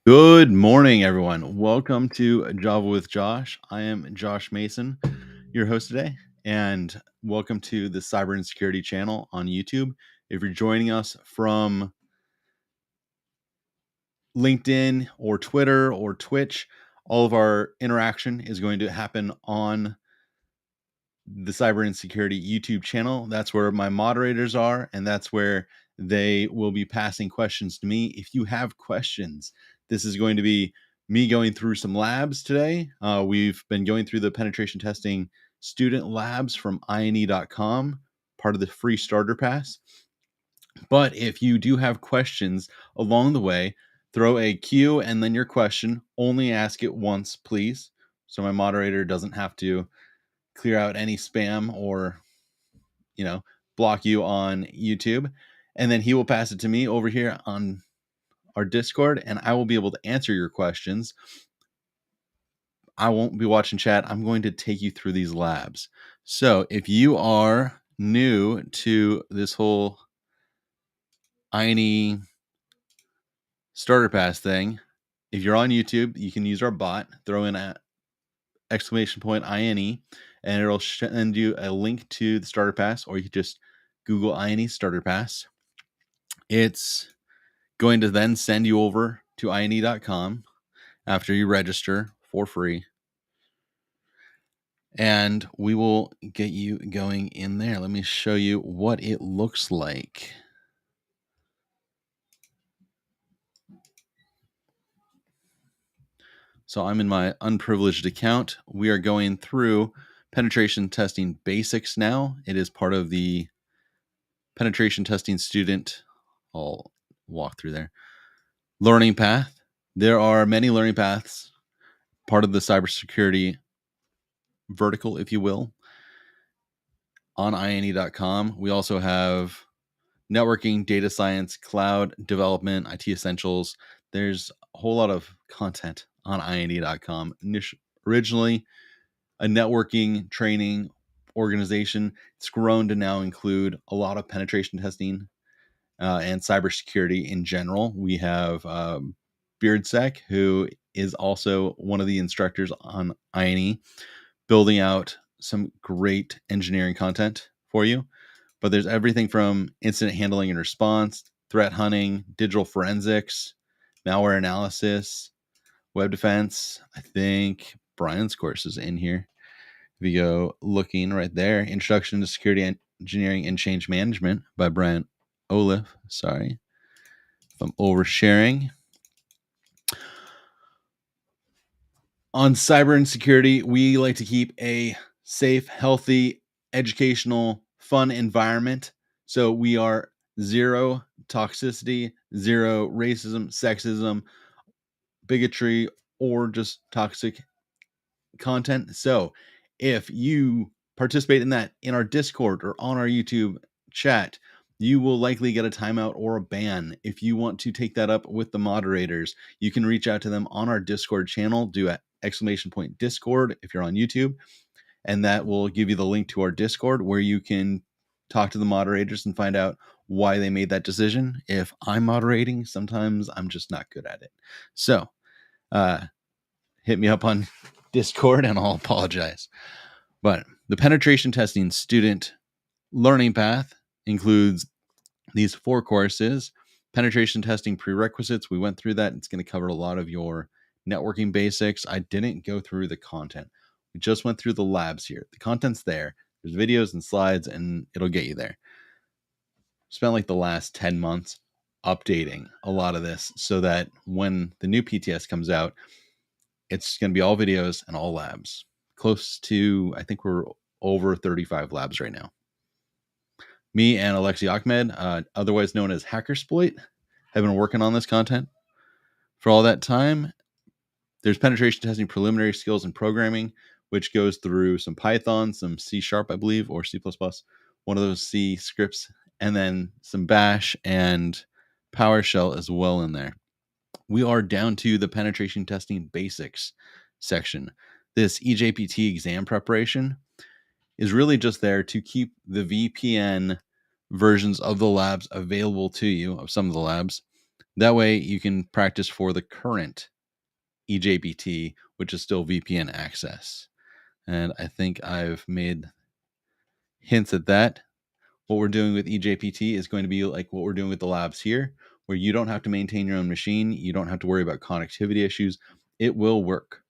Good morning, everyone. Welcome to Java with Josh. I am Josh Mason, your host today, and welcome to the Cyber and Security channel on YouTube. If you're joining us from LinkedIn or Twitter or Twitch, all of our interaction is going to happen on the Cyber and Security YouTube channel. That's where my moderators are, and that's where they will be passing questions to me. If you have questions, this is going to be me going through some labs today. We've been going through the penetration testing student labs from INE.com, part of the free starter pass. But if you do have questions along the way, throw a Q and then your question. Only ask it once, please, so my moderator doesn't have to clear out any spam or block you on YouTube, and then he will pass it to me over here on our Discord, and I will be able to answer your questions. I won't be watching chat. I'm going to take you through these labs. So if you are new to this whole INE starter pass thing, if you're on YouTube, you can use our bot, throw in a !INE, and it'll send you a link to the starter pass, or you can just Google INE starter pass. It's going to then send you over to INE.com after you register for free. And we will get you going in there. Let me show you what it looks like. So I'm in my unprivileged account. We are going through penetration testing basics now. It is part of the penetration testing student. I'll walk through there. Learning path. There are many learning paths, part of the cybersecurity vertical, if you will, on INE.com. We also have networking, data science, cloud development, IT essentials. There's a whole lot of content on INE.com. Originally a networking training organization, it's grown to now include a lot of penetration testing and cybersecurity in general. We have Beardsec, who is also one of the instructors on INE, building out some great engineering content for you. But there's everything from incident handling and response, threat hunting, digital forensics, malware analysis, web defense. I think Brian's course is in here. If you go looking right there, Introduction to Security Engineering and Change Management by Brian Olive. Sorry if I'm oversharing. On cyber and security, we like to keep a safe, healthy, educational, fun environment. So we are zero toxicity, zero racism, sexism, bigotry, or just toxic content. So if you participate in that in our Discord or on our YouTube chat, you will likely get a timeout or a ban. If you want to take that up with the moderators, you can reach out to them on our Discord channel. Do a !Discord if you're on YouTube, and that will give you the link to our Discord where you can talk to the moderators and find out why they made that decision. If I'm moderating, sometimes I'm just not good at it. So hit me up on Discord and I'll apologize. But the penetration testing student learning path includes these 4 courses. Penetration testing prerequisites, we went through that. It's going to cover a lot of your networking basics. I didn't go through the content. We just went through the labs here. The content's there. There's videos and slides, and it'll get you there. Spent like the last 10 months updating a lot of this so that when the new PTS comes out, it's going to be all videos and all labs. Close to, I think we're over 35 labs right now. Me and Alexi Ahmed, otherwise known as Hackersploit, have been working on this content for all that time. There's penetration testing preliminary skills in programming, which goes through some Python, some C#, I believe, or C++, one of those C scripts, and then some Bash and PowerShell as well in there. We are down to the penetration testing basics section. This EJPT exam preparation is really just there to keep the VPN versions of the labs available to you, of some of the labs, That way you can practice for the current EJBT, which is still VPN access. And I think I've made hints at that. What we're doing with EJPT is going to be like what we're doing with the labs here, where you don't have to maintain your own machine. You don't have to worry about connectivity issues. It will work.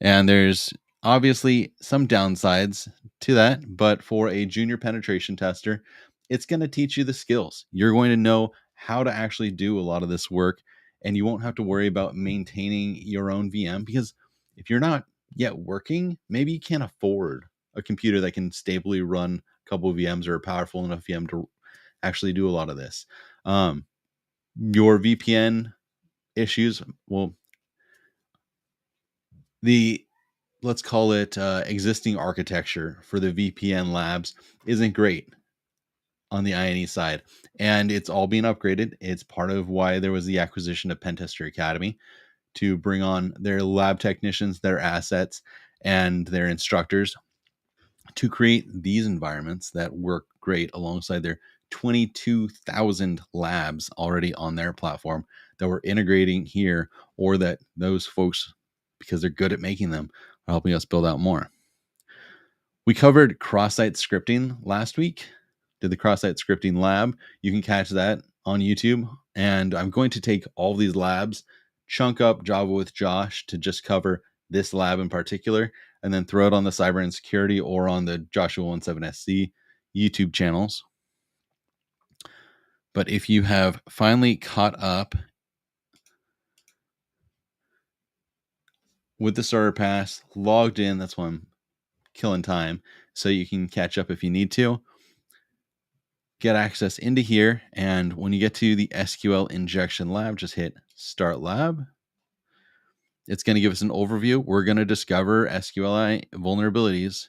And there's obviously some downsides to that, but for a junior penetration tester, it's going to teach you the skills. You're going to know how to actually do a lot of this work, and you won't have to worry about maintaining your own VM, because if you're not yet working, maybe you can't afford a computer that can stably run a couple of VMs or a powerful enough VM to actually do a lot of this. Your VPN issues, well, the let's call it existing architecture for the VPN labs isn't great on the INE side, and it's all being upgraded. It's part of why there was the acquisition of Pentester Academy to bring on their lab technicians, their assets, and their instructors to create these environments that work great alongside their 22,000 labs already on their platform that we're integrating here, or that those folks, because they're good at making them, are helping us build out more. We covered cross-site scripting last week, did the cross-site scripting lab. You can catch that on YouTube. And I'm going to take all these labs, chunk up Java with Josh to just cover this lab in particular, and then throw it on the Cyber and Security or on the Joshua 17SC YouTube channels. But if you have finally caught up with the starter pass, logged in, that's why I'm killing time, so you can catch up if you need to. Get access into here, and when you get to the SQL Injection Lab, just hit Start Lab. It's going to give us an overview. We're going to discover SQLi vulnerabilities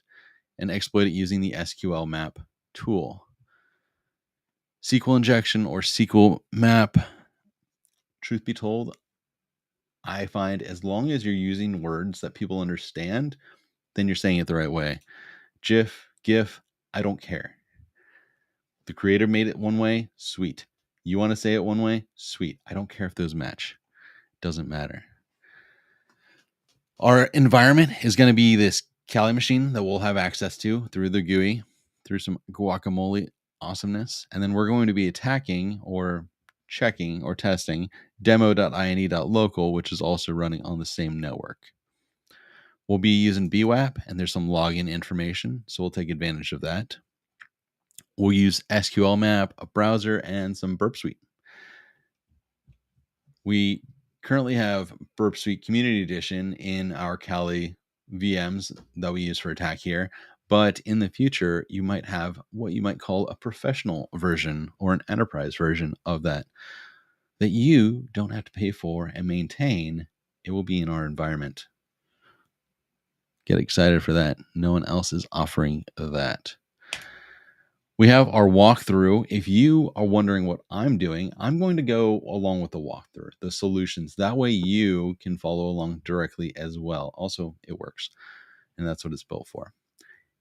and exploit it using the SQL map tool. SQL injection or SQL map, truth be told, I find as long as you're using words that people understand, then you're saying it the right way. GIF, GIF, I don't care. The creator made it one way, sweet. You want to say it one way, sweet. I don't care if those match. Doesn't matter. Our environment is going to be this Kali machine that we'll have access to through the GUI, through some guacamole awesomeness. And then we're going to be attacking or checking or testing demo.ine.local, which is also running on the same network. We'll be using BWAP, and there's some login information, so we'll take advantage of that. We'll use SQL map, a browser, and some Burp Suite. We currently have Burp Suite Community Edition in our Kali VMs that we use for attack here, but in the future, you might have what you might call a professional version or an enterprise version of that you don't have to pay for and maintain. It will be in our environment. Get excited for that. No one else is offering that. We have our walkthrough. If you are wondering what I'm doing, I'm going to go along with the walkthrough, the solutions. That way you can follow along directly as well. Also, it works, and that's what it's built for.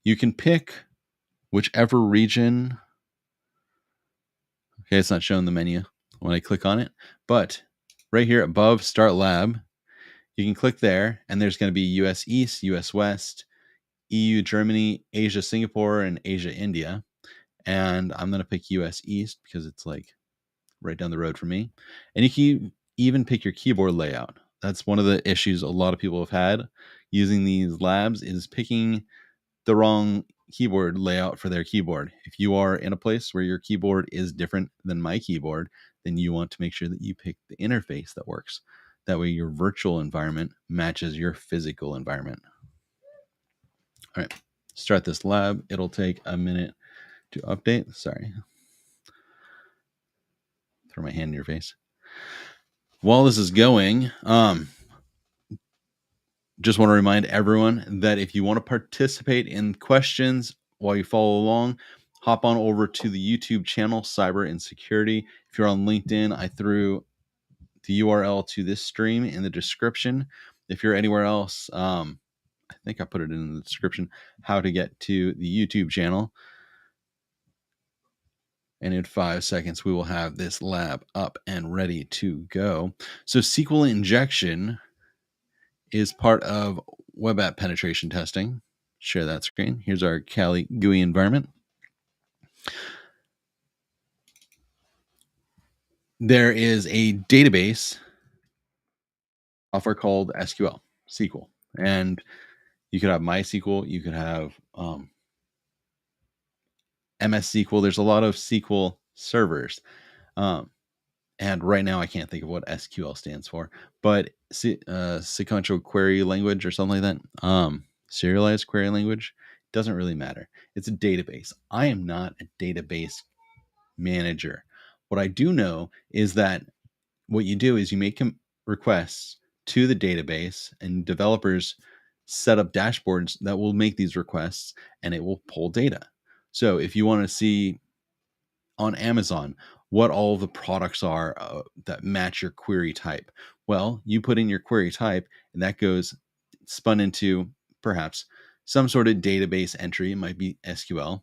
You can pick whichever region. Okay, it's not showing the menu when I click on it, but right here above Start Lab, you can click there, and there's going to be US East, US West, EU Germany, Asia Singapore, and Asia India. And I'm going to pick US East because it's like right down the road from me. And you can even pick your keyboard layout. That's one of the issues a lot of people have had using these labs, is picking the wrong keyboard layout for their keyboard. If you are in a place where your keyboard is different than my keyboard, then you want to make sure that you pick the interface that works. That way your virtual environment matches your physical environment. All right, start this lab. It'll take a minute to update. Sorry. Throw my hand in your face. While this is going, just want to remind everyone that if you want to participate in questions while you follow along, hop on over to the YouTube channel, Cyber and Security. If you're on LinkedIn, I threw the URL to this stream in the description. If you're anywhere else, I think I put it in the description, how to get to the YouTube channel. And in 5 seconds, we will have this lab up and ready to go. So SQL injection is part of web app penetration testing. Share that screen. Here's our Kali GUI environment. There is a database software called SQL. And you could have MySQL, you could have MS SQL. There's a lot of SQL servers. And right now I can't think of what SQL stands for, but sequential query language or something like that. Serialized query language doesn't really matter. It's a database. I am not a database manager. What I do know is that what you do is you make requests to the database, and developers set up dashboards that will make these requests, and it will pull data. So if you want to see on Amazon what all the products are that match your query type, well, you put in your query type, and that goes spun into perhaps some sort of database entry. It might be SQL,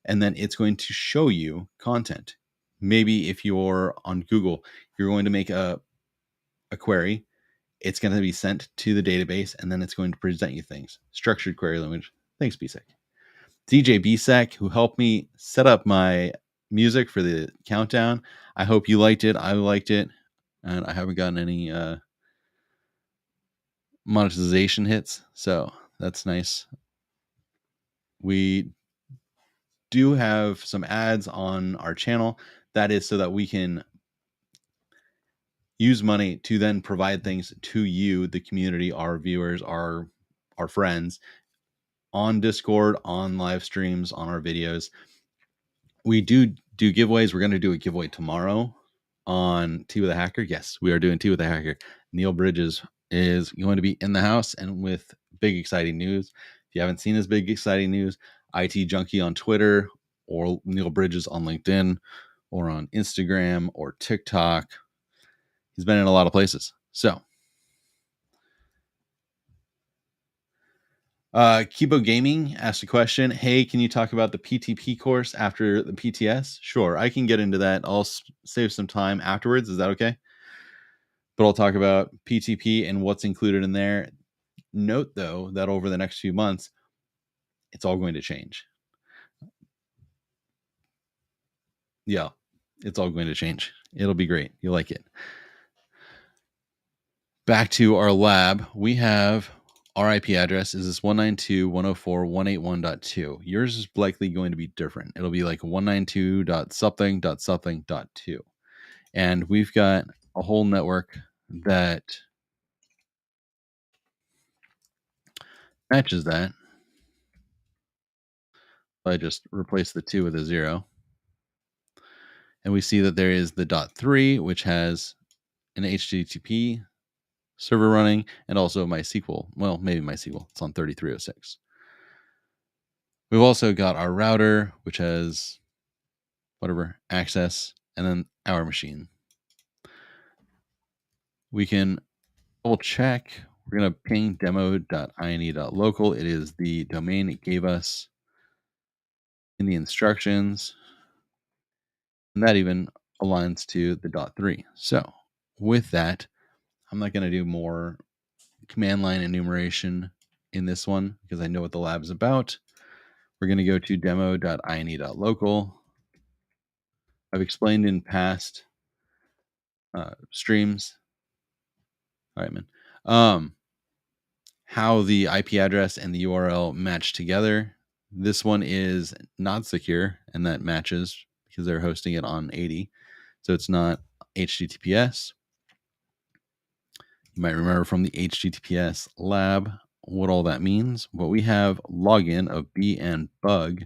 and then it's going to show you content. Maybe if you're on Google, you're going to make a query, it's going to be sent to the database, and then it's going to present you things. Structured query language. Thanks, BSEC. DJ BSEC, who helped me set up my music for the countdown. I hope you liked it. I liked it. And I haven't gotten any monetization hits, so that's nice. We do have some ads on our channel. That is so that we can use money to then provide things to you, the community, our viewers, our friends, on Discord, on live streams, on our videos. We do giveaways. We're going to do a giveaway tomorrow on Tea with a Hacker. Yes, we are doing Tea with a Hacker. Neil Bridges is going to be in the house and with big exciting news. If you haven't seen his big exciting news, IT Junkie on Twitter, or Neil Bridges on LinkedIn, or on Instagram or TikTok. He's been in a lot of places. So Kibo Gaming asked a question. Hey, can you talk about the PTP course after the PTS? Sure, I can get into that. I'll save some time afterwards. Is that okay? But I'll talk about PTP and what's included in there. Note, though, that over the next few months, it's all going to change. Yeah, it's all going to change. It'll be great. You'll like it. Back to our lab, we have our IP address is this 192.104.181.2. Yours is likely going to be different. It'll be like 192.something.something.2. And we've got a whole network that matches that. I just replace the 2 with a 0. And we see that there is the .3, which has an HTTP server running, and also MySQL. Well, maybe MySQL. It's on 3306. We've also got our router, which has whatever access, and then our machine. We can double check. We're going to ping demo.ine.local. It is the domain it gave us in the instructions. And that even aligns to the .3. So with that, I'm not going to do more command line enumeration in this one because I know what the lab's about. We're going to go to demo.ine.local. I've explained in past streams. All right, man. How the IP address and the URL match together. This one is not secure, and that matches because they're hosting it on 80. So it's not HTTPS. You might remember from the HTTPS lab what all that means. But we have login of B and bug.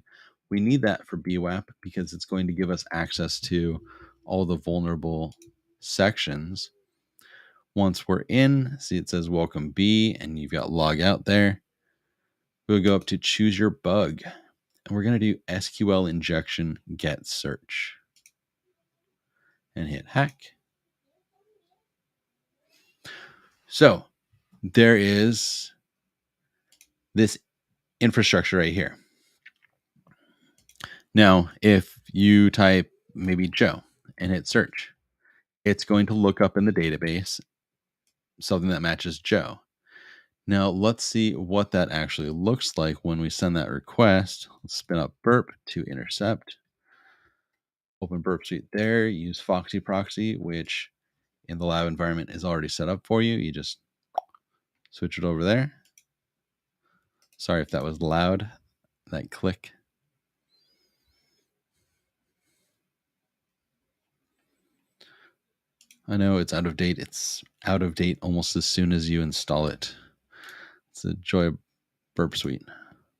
We need that for BWAP because it's going to give us access to all the vulnerable sections. Once we're in, see it says welcome B, and you've got log out there. We'll go up to choose your bug, and we're going to do SQL injection get search and hit hack. So there is this infrastructure right here. Now, if you type maybe Joe, and hit search. It's going to look up in the database something that matches Joe. Now let's see what that actually looks like when we send that request. Let's spin up burp to intercept. Open burp suite there. Use Foxy proxy, which in the lab environment is already set up for you. You just switch it over there. Sorry if that was loud, that click. I know it's out of date. It's out of date almost as soon as you install it. It's a joy of Burp Suite.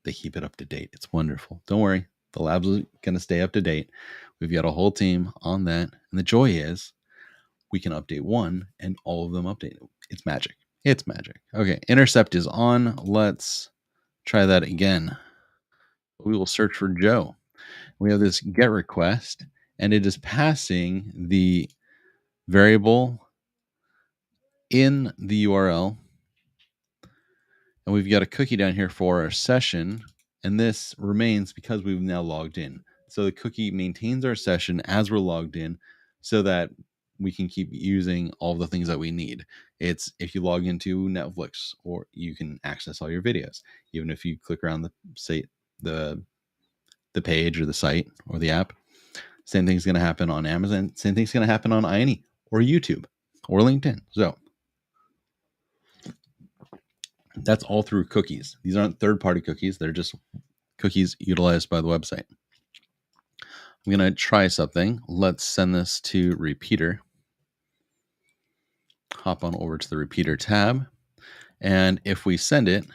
They keep it up to date. It's wonderful. Don't worry. The lab's going to stay up to date. We've got a whole team on that. And the joy is we can update one and all of them update. It's magic. It's magic. Okay. Intercept is on. Let's try that again. We will search for Joe. We have this get request, and it is passing the variable in the URL. And we've got a cookie down here for our session. And this remains because we've now logged in. So the cookie maintains our session as we're logged in so that we can keep using all the things that we need. It's if you log into Netflix, or you can access all your videos. Even if you click around the page or the site or the app, same thing's going to happen on Amazon. Same thing's going to happen on INE or YouTube or LinkedIn. So that's all through cookies. These aren't third-party cookies. They're just cookies utilized by the website. I'm going to try something. Let's send this to repeater. Hop on over to the repeater tab. And if we send it,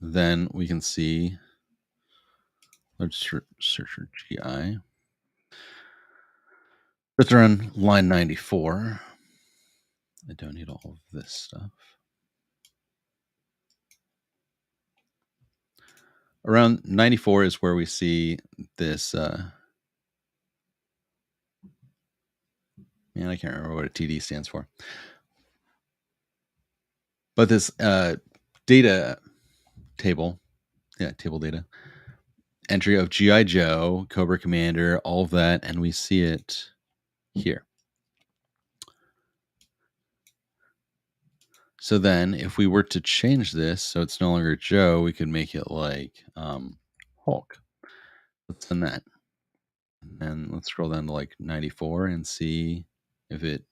then we can see, let's search for GI. Let's run line 94. I don't need all of this stuff. Around 94 is where we see this, man, I can't remember what a TD stands for. But this data table, table data, entry of G.I. Joe, Cobra Commander, all of that, and we see it here. So then if we were to change this so it's no longer Joe, we could make it like Hulk. Let's send that. And let's scroll down to like 94 and see if it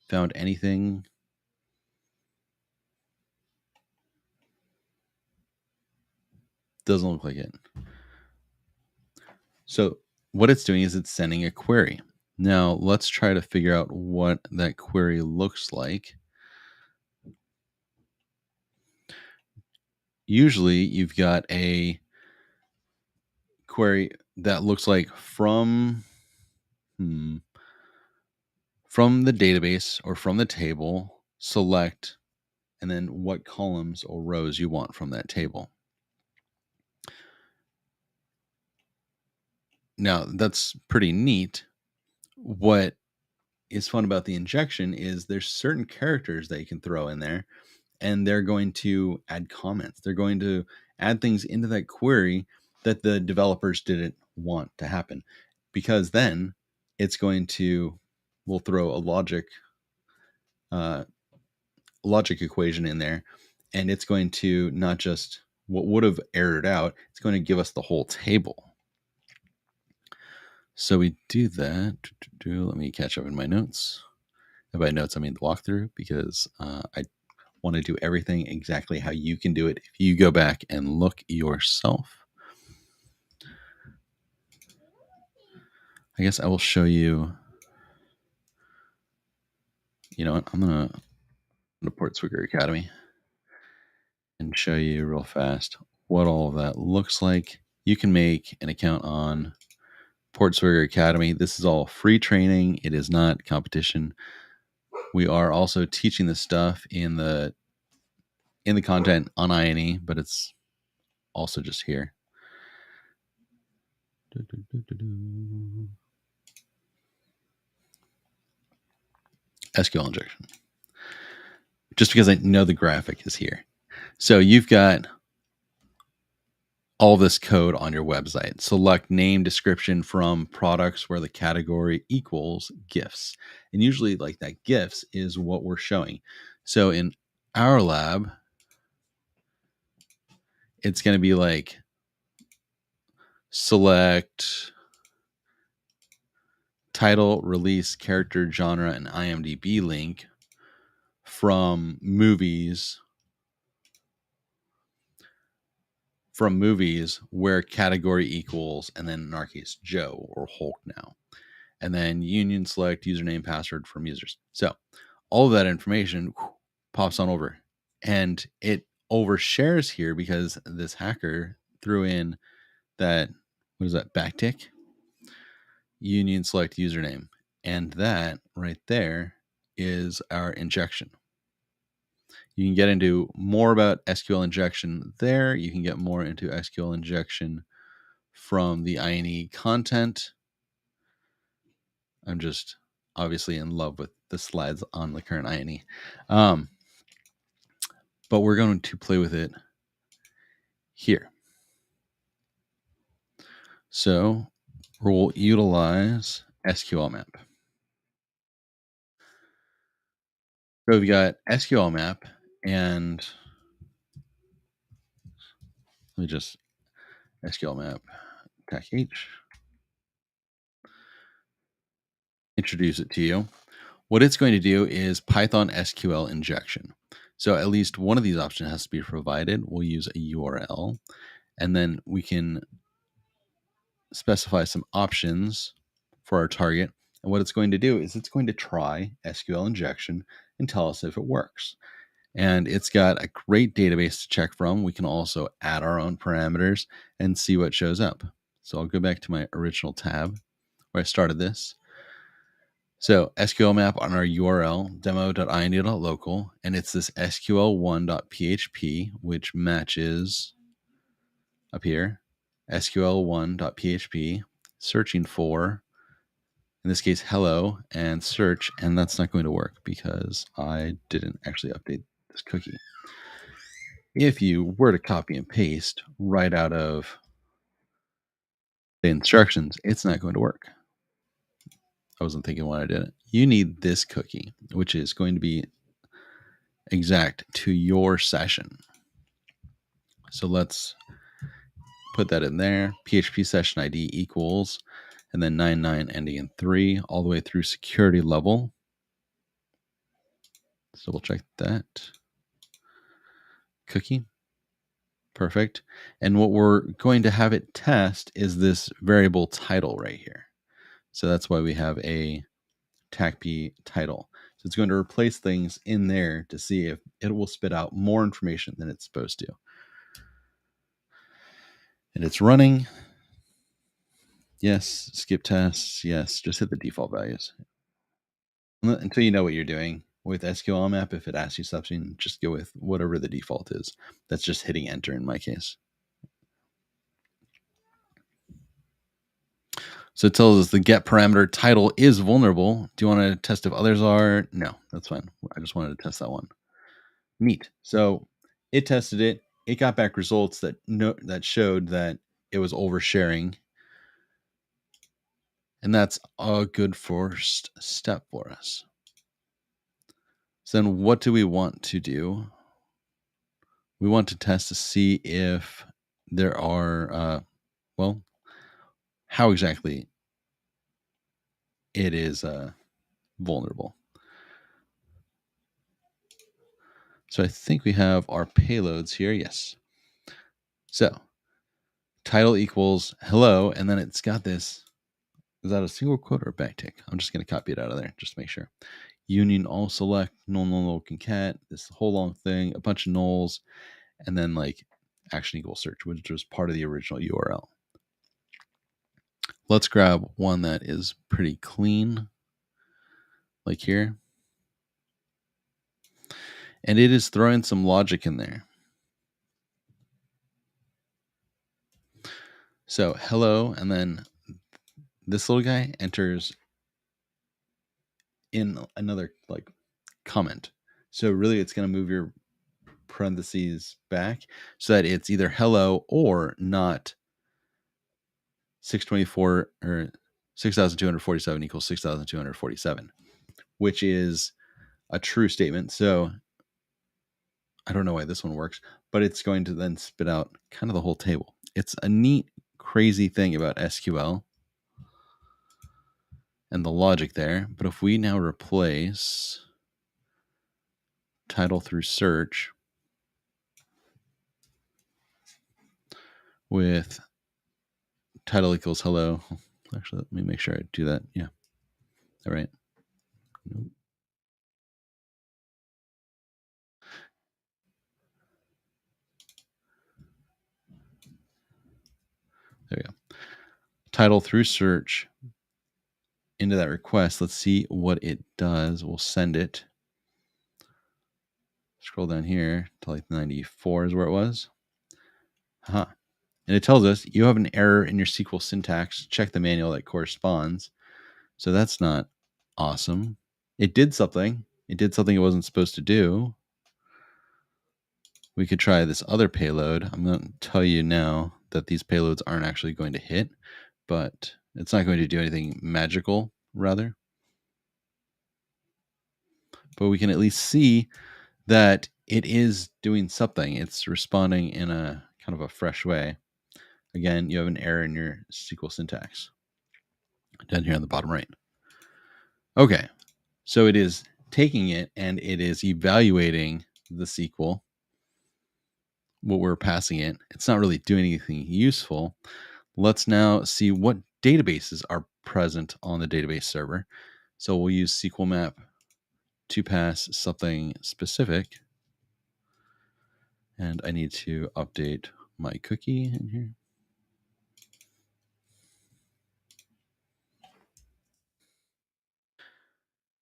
found anything. Doesn't look like it. So what it's doing is it's sending a query. Now let's try to figure out what that query looks like. Usually you've got a query that looks like from the database or from the table, select, and then what columns or rows you want from that table. Now that's pretty neat. What is fun about the injection is there's certain characters that you can throw in there, and they're going to add comments. They're going to add things into that query that the developers didn't want to happen, because then it's going to, we'll throw a logic equation in there, and it's going to not just what would have errored out, it's going to give us the whole table. So we do that. Let me catch up in my notes. And by notes, I mean the walkthrough, because I want to do everything exactly how you can do it if you go back and look yourself. I guess I will show you. You know what? I'm going to Portswigger Academy and show you real fast what all of that looks like. You can make an account on Portswigger Academy. This is all free training. It is not competition. We are also teaching this stuff in the content on INE, but it's also just here. SQL injection. Just because I know the graphic is here. So you've got all this code on your website. Select name description from products where the category equals gifts. And usually like that gifts is what we're showing. So in our lab, it's going to be like select title, release, character, genre, and IMDb link from movies where category equals, and then in our case, Joe or Hulk now. And then union select username, password from users. So all of that information pops on over, and it overshares here because this hacker threw in that, what is that, backtick? Union select username. And that right there is our injection. You can get into more about SQL injection there. You can get more into SQL injection from the INE content. I'm just obviously in love with the slides on the current INE. But we're going to play with it here. So we'll utilize SQL map. So we've got SQL map, and let me just SQL map tech H, introduce it to you. What it's going to do is Python SQL injection. So at least one of these options has to be provided. We'll use a URL, and then we can specify some options for our target. And what it's going to do is it's going to try SQL injection and tell us if it works. And it's got a great database to check from. We can also add our own parameters and see what shows up. So I'll go back to my original tab where I started this. So SQL map on our URL, demo.ind.local, and it's this sql1.php, which matches up here, sql1.php, searching for, in this case, hello, and search, and that's not going to work because I didn't actually update this cookie. If you were to copy and paste right out of the instructions, it's not going to work. I wasn't thinking when I did it. You need this cookie, which is going to be exact to your session. So let's put that in there. PHP session ID equals, and then 99 ending in 3, all the way through security level. Let's double check that. Cookie. Perfect. And what we're going to have it test is this variable title right here. So that's why we have a TACP title. So it's going to replace things in there to see if it will spit out more information than it's supposed to. And it's running. Yes, skip tests. Yes, just hit the default values. Until you know what you're doing with SQL map, if it asks you something, just go with whatever the default is. That's just hitting enter in my case. So it tells us the get parameter title is vulnerable. Do you want to test if others are? No, that's fine. I just wanted to test that one. Neat. So it tested it. It got back results that showed that it was oversharing. And that's a good first step for us. So then what do we want to do? We want to test to see if there are, how exactly it is vulnerable. So I think we have our payloads here. Yes. So title equals hello, and then it's got this. Is that a single quote or a backtick? I'm just going to copy it out of there just to make sure. Union all select null concat, this whole long thing, a bunch of nulls, and then like action equals search, which was part of the original URL. Let's grab one that is pretty clean, like here. And it is throwing some logic in there. So hello, and then this little guy enters in another like comment. So really it's going to move your parentheses back so that it's either hello or not 624 or 6,247 equals 6,247, which is a true statement. So I don't know why this one works, but it's going to then spit out kind of the whole table. It's a neat, crazy thing about SQL and the logic there. But if we now replace title through search with title equals hello. Actually, let me make sure I do that. Yeah. All right. Nope. There we go. Title through search into that request. Let's see what it does. We'll send it. Scroll down here to like 94 is where it was. And it tells us you have an error in your SQL syntax. Check the manual that corresponds. So that's not awesome. It did something. It did something it wasn't supposed to do. We could try this other payload. I'm going to tell you now that these payloads aren't actually going to hit, but it's not going to do anything magical, rather. But we can at least see that it is doing something. It's responding in a kind of a fresh way. Again, you have an error in your SQL syntax down here on the bottom right. Okay, so it is taking it and it is evaluating the SQL, what we're passing it. It's not really doing anything useful. Let's now see what databases are present on the database server. So we'll use SQL map to pass something specific. And I need to update my cookie in here.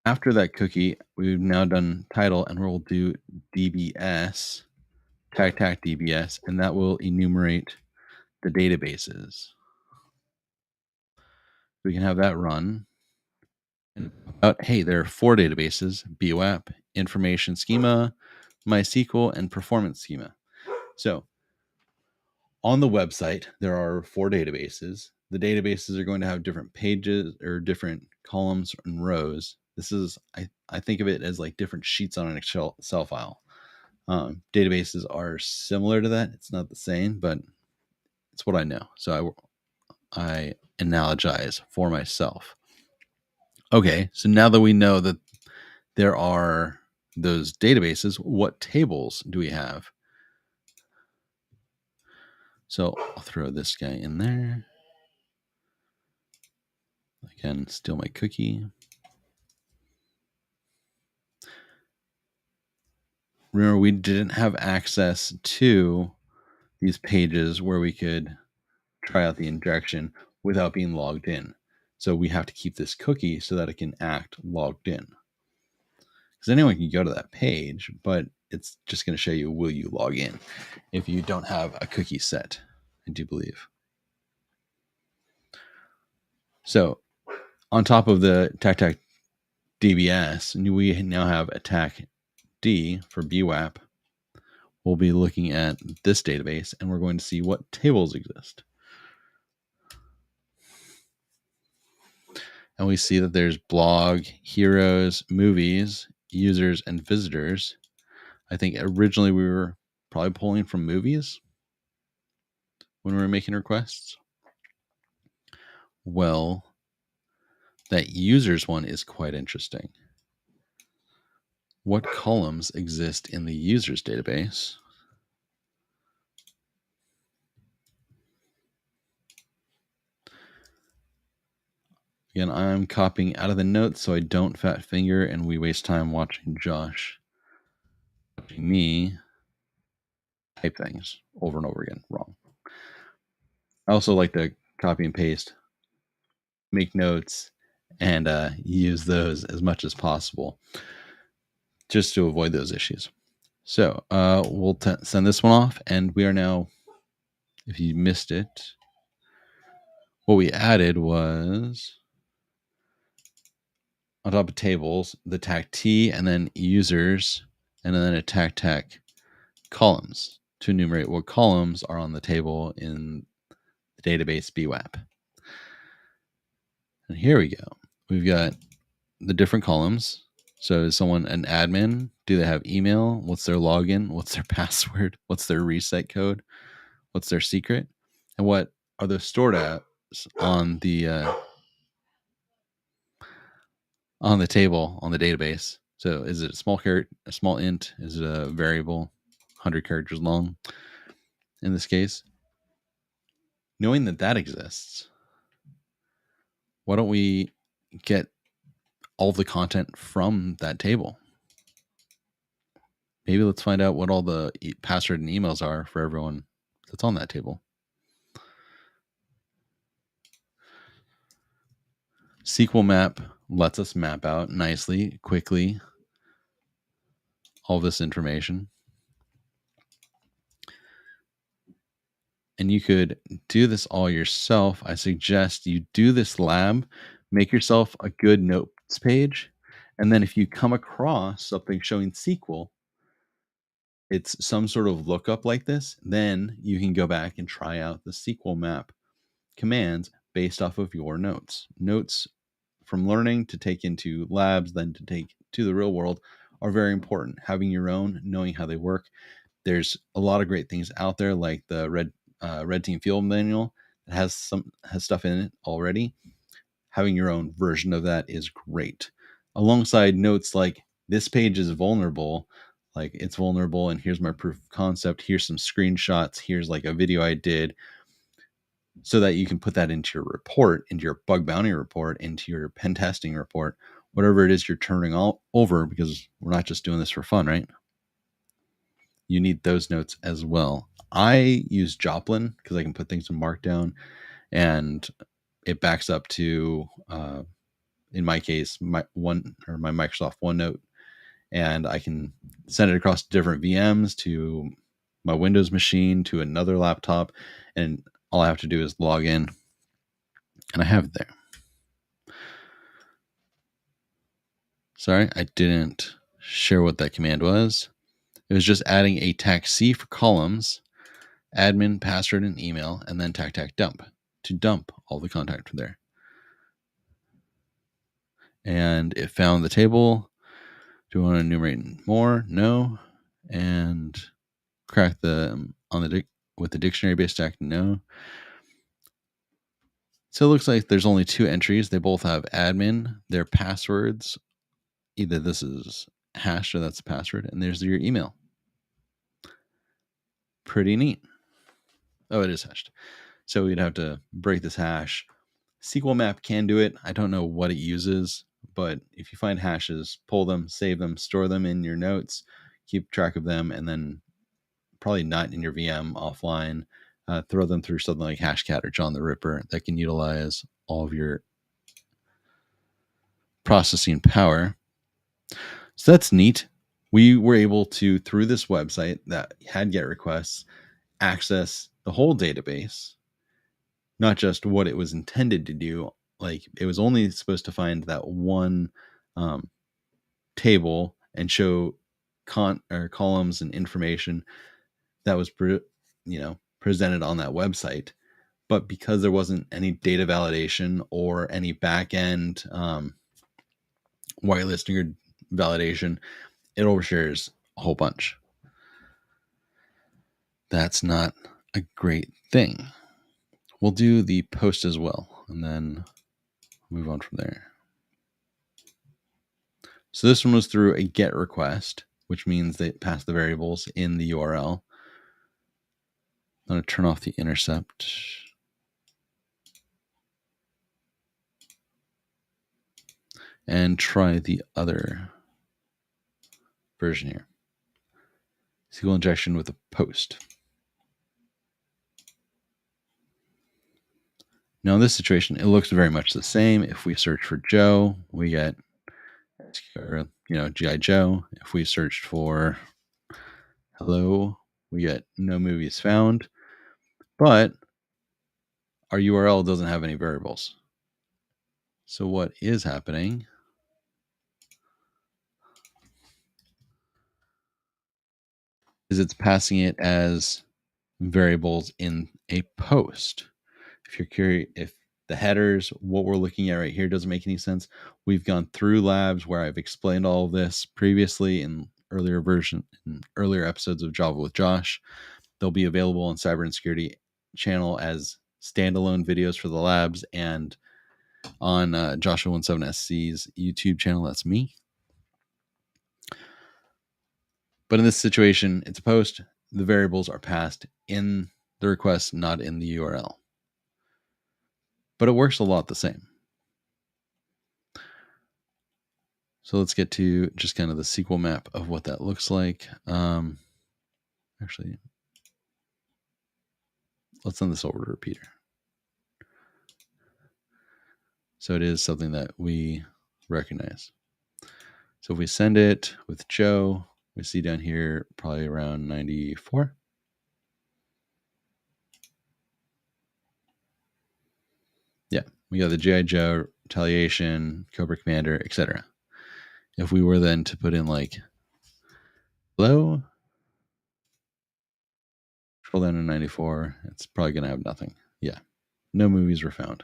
After that cookie, we've now done title, and we'll do DBS, tag DBS, and that will enumerate the databases. We can have that run. And hey, there are 4 databases: BWAP, Information Schema, MySQL, and Performance Schema. So on the website, there are 4 databases. The databases are going to have different pages or different columns and rows. This is, I think of it as like different sheets on an Excel file. Databases are similar to that. It's not the same, but it's what I know. So I analogize for myself. Okay, so now that we know that there are those databases, what tables do we have? So I'll throw this guy in there. Again, steal my cookie. Remember, we didn't have access to these pages where we could try out the injection without being logged in. So we have to keep this cookie so that it can act logged in. Because anyone can go to that page, but it's just going to show you, will you log in if you don't have a cookie set, I do believe. So on top of the tag DBS, we now have attack D for BWAP. We'll be looking at this database and we're going to see what tables exist. And we see that there's blog, heroes, movies, users, and visitors. I think originally we were probably pulling from movies when we were making requests. Well, that users one is quite interesting. What columns exist in the users database? Again, I'm copying out of the notes so I don't fat finger and we waste time watching Josh, watching me type things over and over again wrong. I also like to copy and paste, make notes, and use those as much as possible just to avoid those issues. So we'll send this one off, and we are now, if you missed it, what we added was on top of tables, the tag T, and then users, and then a tag columns to enumerate what columns are on the table in the database BWAP. And here we go. We've got the different columns. So is someone an admin? Do they have email? What's their login? What's their password? What's their reset code? What's their secret? And what are those stored at on the table on the database? So is it a small int? Is it a variable, 100 characters long? In this case, knowing that exists, why don't we get all the content from that table? Maybe let's find out what all the password and emails are for everyone that's on that table. SQL map lets us map out nicely, quickly, all this information. And you could do this all yourself. I suggest you do this lab, make yourself a good notes page. And then if you come across something showing SQL, it's some sort of lookup like this, then you can go back and try out the SQL map commands based off of your notes. Notes from learning to take into labs, then to take to the real world are very important. Having your own, knowing how they work. There's a lot of great things out there, like the Red Team Field Manual that has stuff in it already. Having your own version of that is great. Alongside notes like this page is vulnerable, like it's vulnerable, and here's my proof of concept. Here's some screenshots. Here's like a video I did, so that you can put that into your report, into your bug bounty report, into your pen testing report, whatever it is you're turning all over, because we're not just doing this for fun, right? You need those notes as well. I use Joplin because I can put things in Markdown, and it backs up to, in my case, my Microsoft OneNote, and I can send it across different VMs to my Windows machine, to another laptop, and all I have to do is log in, and I have it there. Sorry, I didn't share what that command was. It was just adding a tag C for columns, admin, password, and email, and then tag dump to dump all the content from there. And it found the table. Do we want to enumerate more? No. And crack the with the dictionary-based tag? No. So it looks like there's only two entries. They both have admin, their passwords. Either this is hashed or that's a password, and there's your email. Pretty neat. Oh, it is hashed. So we'd have to break this hash. SQL map can do it. I don't know what it uses, but if you find hashes, pull them, save them, store them in your notes, keep track of them, and then probably not in your VM offline, throw them through something like Hashcat or John the Ripper that can utilize all of your processing power. So that's neat. We were able to, through this website that had GET requests, access the whole database, not just what it was intended to do. Like, it was only supposed to find that one table and show columns and information that was presented on that website. But because there wasn't any data validation or any back-end whitelisting or validation, it overshares a whole bunch. That's not a great thing. We'll do the post as well, and then move on from there. So this one was through a GET request, which means they pass the variables in the URL. I'm going to turn off the intercept. And try the other version here. SQL injection with a post. Now in this situation, it looks very much the same. If we search for Joe, we get, G.I. Joe. If we searched for hello, we get no movies found. But our URL doesn't have any variables. So what is happening? is it's passing it as variables in a post. If you're curious, if the headers, what we're looking at right here doesn't make any sense, we've gone through labs where I've explained all of this previously in earlier episodes of Java with Josh. They'll be available on Cyber and Security channel as standalone videos for the labs and on Joshua17SC's YouTube channel. That's me. But in this situation, it's a post. The variables are passed in the request, not in the URL. But it works a lot the same. So let's get to just kind of the SQL map of what that looks like. Actually, let's send this over to Repeater. So it is something that we recognize. So if we send it with Joe, we see down here probably around 94. Yeah, we got the G.I. Joe, retaliation, Cobra Commander, etc. If we were then to put in like hello, scroll down to 94, it's probably going to have nothing. Yeah, no movies were found.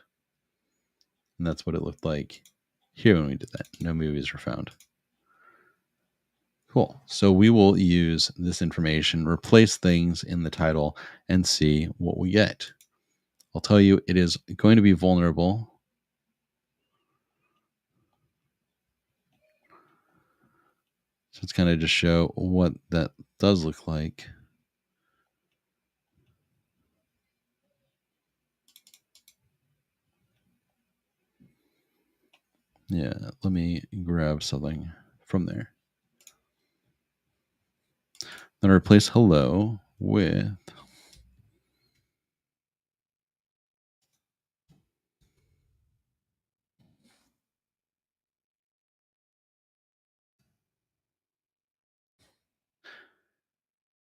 And that's what it looked like here when we did that. No movies were found. Cool. So we will use this information, replace things in the title, and see what we get. I'll tell you, it is going to be vulnerable. So it's kind of just show what that does look like. Yeah, let me grab something from there. Then replace hello with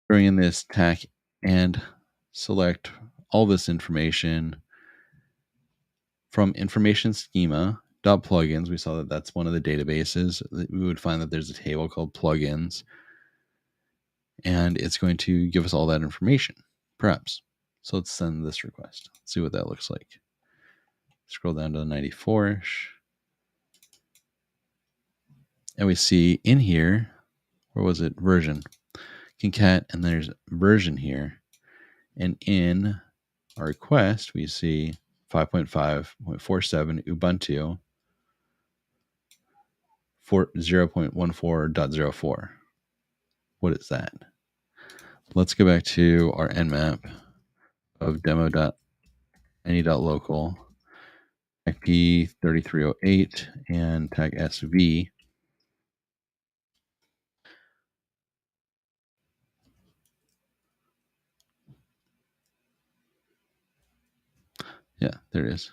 bring in this tag and select all this information from information schema .plugins. We saw that that's one of the databases. We would find that there's a table called plugins, and it's going to give us all that information, perhaps. So let's send this request. Let's see what that looks like. Scroll down to 94-ish. And we see in here, where was it? Version. Concat, and there's version here. And in our request, we see 5.5.47 Ubuntu 0.14.04. What is that? Let's go back to our nmap of demo.any.local, tag P3308, and tag SV. Yeah, there it is.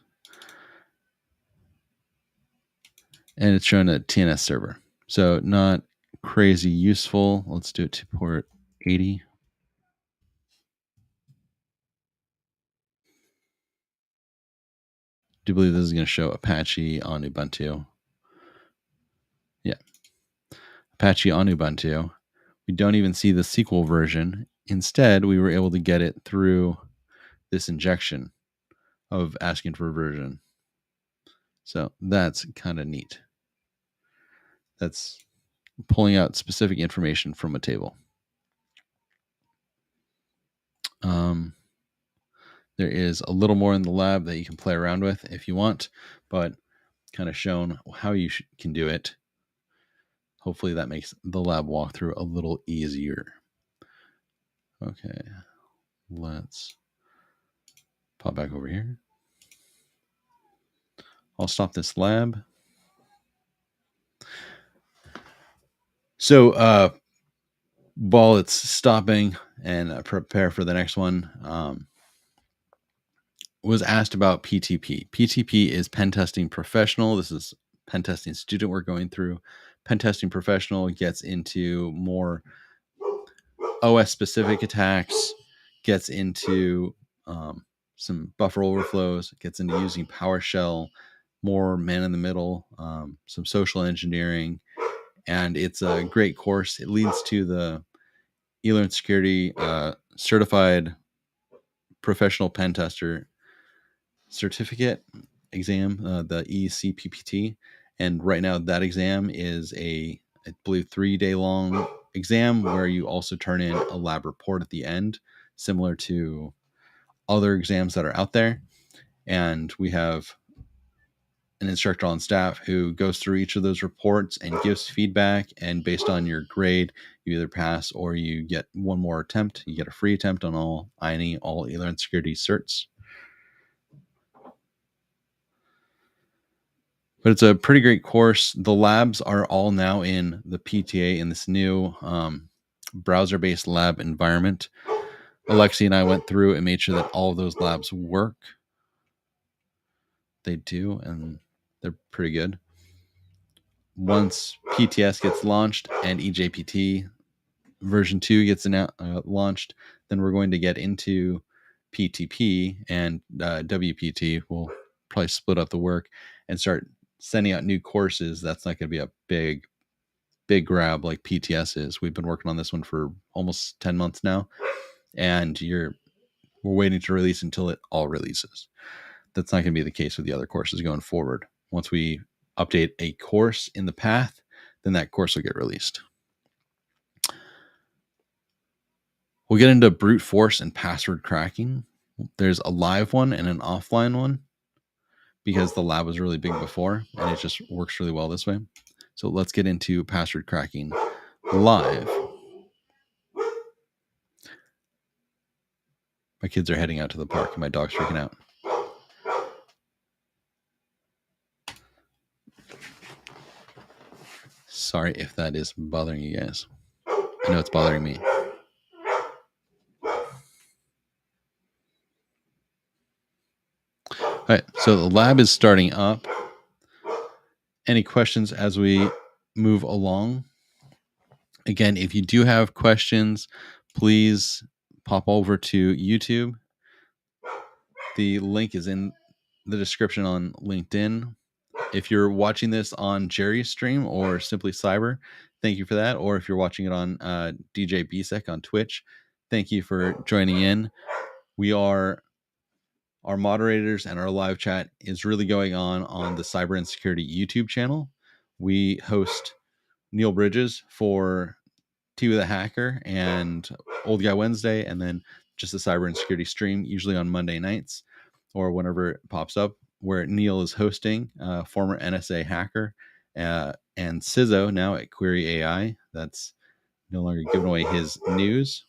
And it's showing a TNS server. So not crazy useful. Let's do it to port 80. Do you believe this is going to show Apache on Ubuntu? Yeah. Apache on Ubuntu. We don't even see the SQL version. Instead, we were able to get it through this injection of asking for a version. So that's kind of neat. That's pulling out specific information from a table. There is a little more in the lab that you can play around with if you want, but kind of shown how you can do it. Hopefully that makes the lab walkthrough a little easier. Okay, let's pop back over here. I'll stop this lab. So while it's stopping and prepare for the next one, was asked about PTP. PTP is Pen Testing Professional. This is Pen Testing Student we're going through. Pen Testing Professional gets into more OS-specific attacks, gets into some buffer overflows, gets into using PowerShell, more man-in-the-middle, some social engineering, and it's a great course. It leads to the eLearnSecurity certified professional pen tester certificate exam, the ECPPT. And right now that exam is I believe 3-day long exam where you also turn in a lab report at the end, similar to other exams that are out there. And we have an instructor on staff who goes through each of those reports and gives feedback. And based on your grade, you either pass or you get one more attempt. You get a free attempt on all INE, all eLearnSecurity certs. But it's a pretty great course. The labs are all now in the PTA in this new browser-based lab environment. Alexi and I went through and made sure that all of those labs work. They do, and they're pretty good. Once PTS gets launched and EJPT version 2 gets launched, then we're going to get into PTP, and WPT will probably split up the work and start sending out new courses. That's not going to be a big grab like PTS is. We've been working on this one for almost 10 months now, and we're waiting to release until it all releases. That's not going to be the case with the other courses going forward. Once we update a course in the path, then that course will get released. We'll get into brute force and password cracking. There's a live one and an offline one because the lab was really big before and it just works really well this way. So let's get into password cracking live. My kids are heading out to the park and my dog's freaking out. Sorry if that is bothering you guys. I know it's bothering me. All right, so the lab is starting up. Any questions as we move along? Again, if you do have questions, please pop over to YouTube. The link is in the description on LinkedIn. If you're watching this on Jerry's stream or Simply Cyber, thank you for that. Or if you're watching it on DJ BSEC on Twitch, thank you for joining in. Our moderators and our live chat is really going on the Cyber and Security YouTube channel. We host Neil Bridges for Tea with a Hacker and Old Guy Wednesday, and then just a Cyber and Security stream, usually on Monday nights or whenever it pops up, where Neil is hosting, former NSA hacker, and Sizzo now at Query AI. That's no longer giving away his news.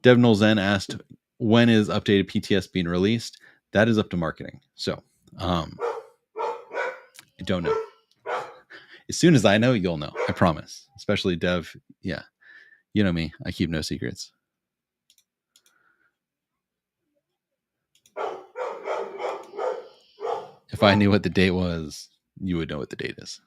Devnol Zen asked, when is updated PTS being released? That is up to marketing. So I don't know. As soon as I know, you'll know. I promise. Especially Dev. Yeah. You know me. I keep no secrets. If I knew what the date was, you would know what the date is.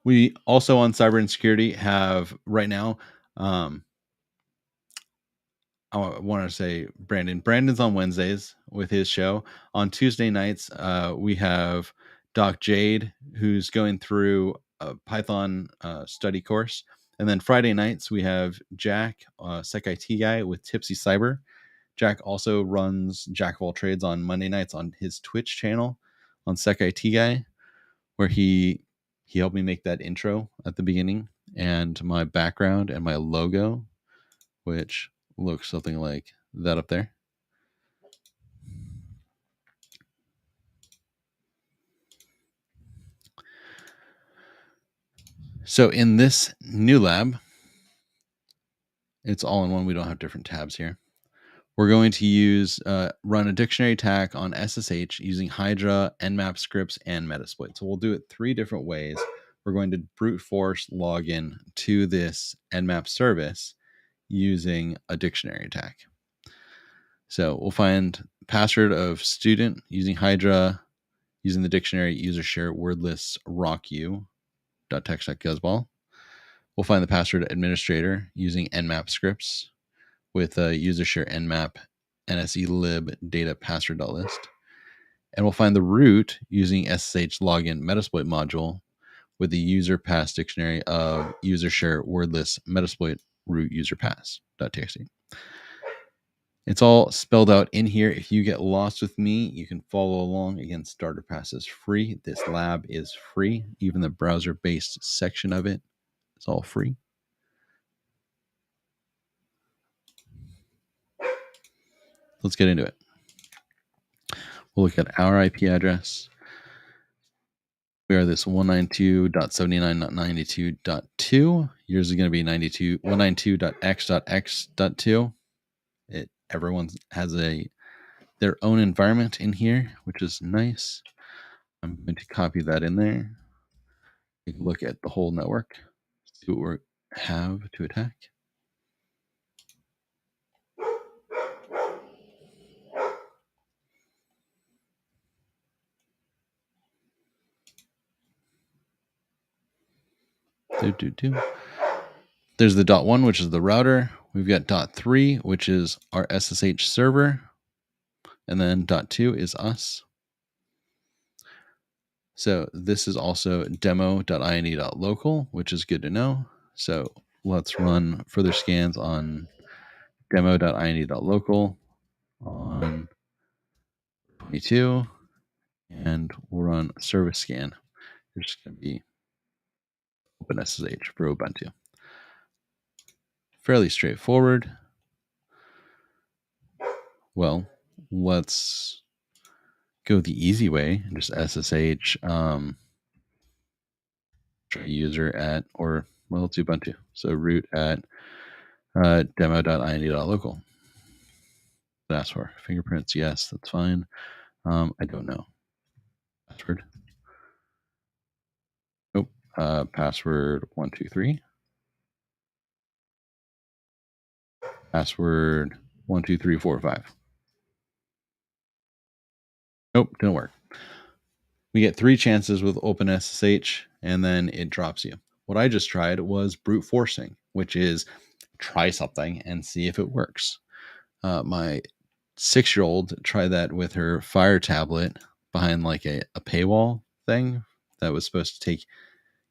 We also on Cyber and Security have right now, I want to say Brandon. Brandon's on Wednesdays with his show. On Tuesday nights, we have Doc Jade, who's going through a Python study course. And then Friday nights, we have Jack, SecIT guy with Tipsy Cyber. Jack also runs Jack of All Trades on Monday nights on his Twitch channel on SecIT guy, where he helped me make that intro at the beginning and my background and my logo, which looks something like that up there. So in this new lab, it's all in one. We don't have different tabs here. We're going to run a dictionary attack on SSH using Hydra, Nmap scripts, and Metasploit. So we'll do it 3 different ways. We're going to brute force login to this Nmap service using a dictionary attack. So we'll find password of student using Hydra, using the dictionary user share wordless rocku.text.guzball. We'll find the password administrator using Nmap scripts with user share nmap nselib data password.list. And we'll find the root using SSH login Metasploit module with the user pass dictionary of user share word list metasploit root user pass.txt. It's all spelled out in here. If you get lost with me, you can follow along. Again, starter pass is free. This lab is free. Even the browser-based section of it is all free. Let's get into it. We'll look at our IP address. We are this 192.79.92.2. Yours is going to be 192.x.x.2. Everyone has their own environment in here, which is nice. I'm going to copy that in there. Take a look at the whole network, see what we have to attack. There's the .1, which is the router. We've got .3, which is our SSH server. And then .2 is us. So this is also demo.ine.local, which is good to know. So let's run further scans on demo.ine.local on 22. And we'll run a service scan. There's just going to be OpenSSH for Ubuntu. Fairly straightforward. Well, let's go the easy way and just SSH user at, or well, it's Ubuntu. So root at demo.ine.local. Ask for fingerprints. Yes, that's fine. I don't know. Password. Nope. Password 123. Password 12345. Nope, didn't work. We get 3 chances with OpenSSH, and then it drops you. What I just tried was brute forcing, which is try something and see if it works. My 6-year-old tried that with her Fire tablet behind like a paywall thing that was supposed to take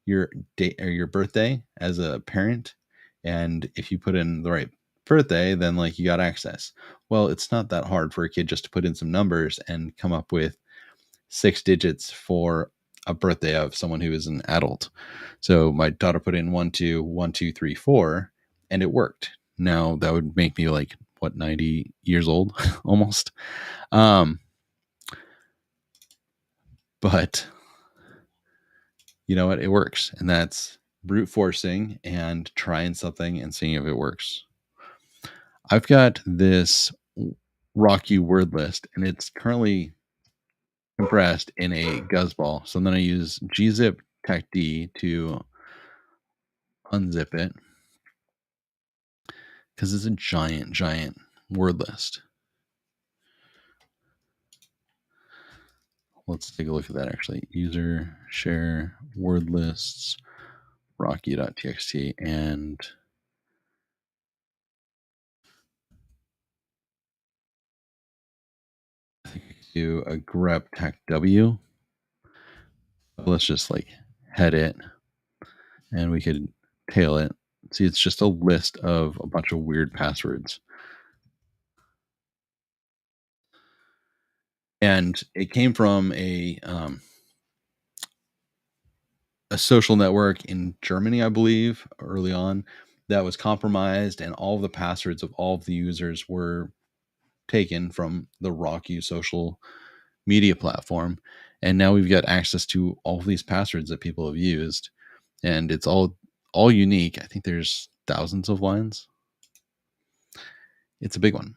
your date or your birthday as a parent, and if you put in the right birthday, then like you got access. Well, it's not that hard for a kid just to put in some numbers and come up with 6 digits for a birthday of someone who is an adult. So my daughter put in 121234 and it worked. Now that would make me like 90 years old almost. But you know what? It works. And that's brute forcing and trying something and seeing if it works. I've got this Rocky word list and it's currently compressed in a guzzball. So then I use gzip tacd to unzip it because it's a giant word list. Let's take a look at that actually. User share word lists, rocky.txt, and I think I could do a grep tacw. Let's just like head it and we could tail it. See, it's just a list of a bunch of weird passwords. And it came from a social network in Germany, I believe, early on, that was compromised, and all of the passwords of all of the users were taken from the Rocky social media platform. And now we've got access to all of these passwords that people have used, and it's all unique. I think there's thousands of lines. It's a big one.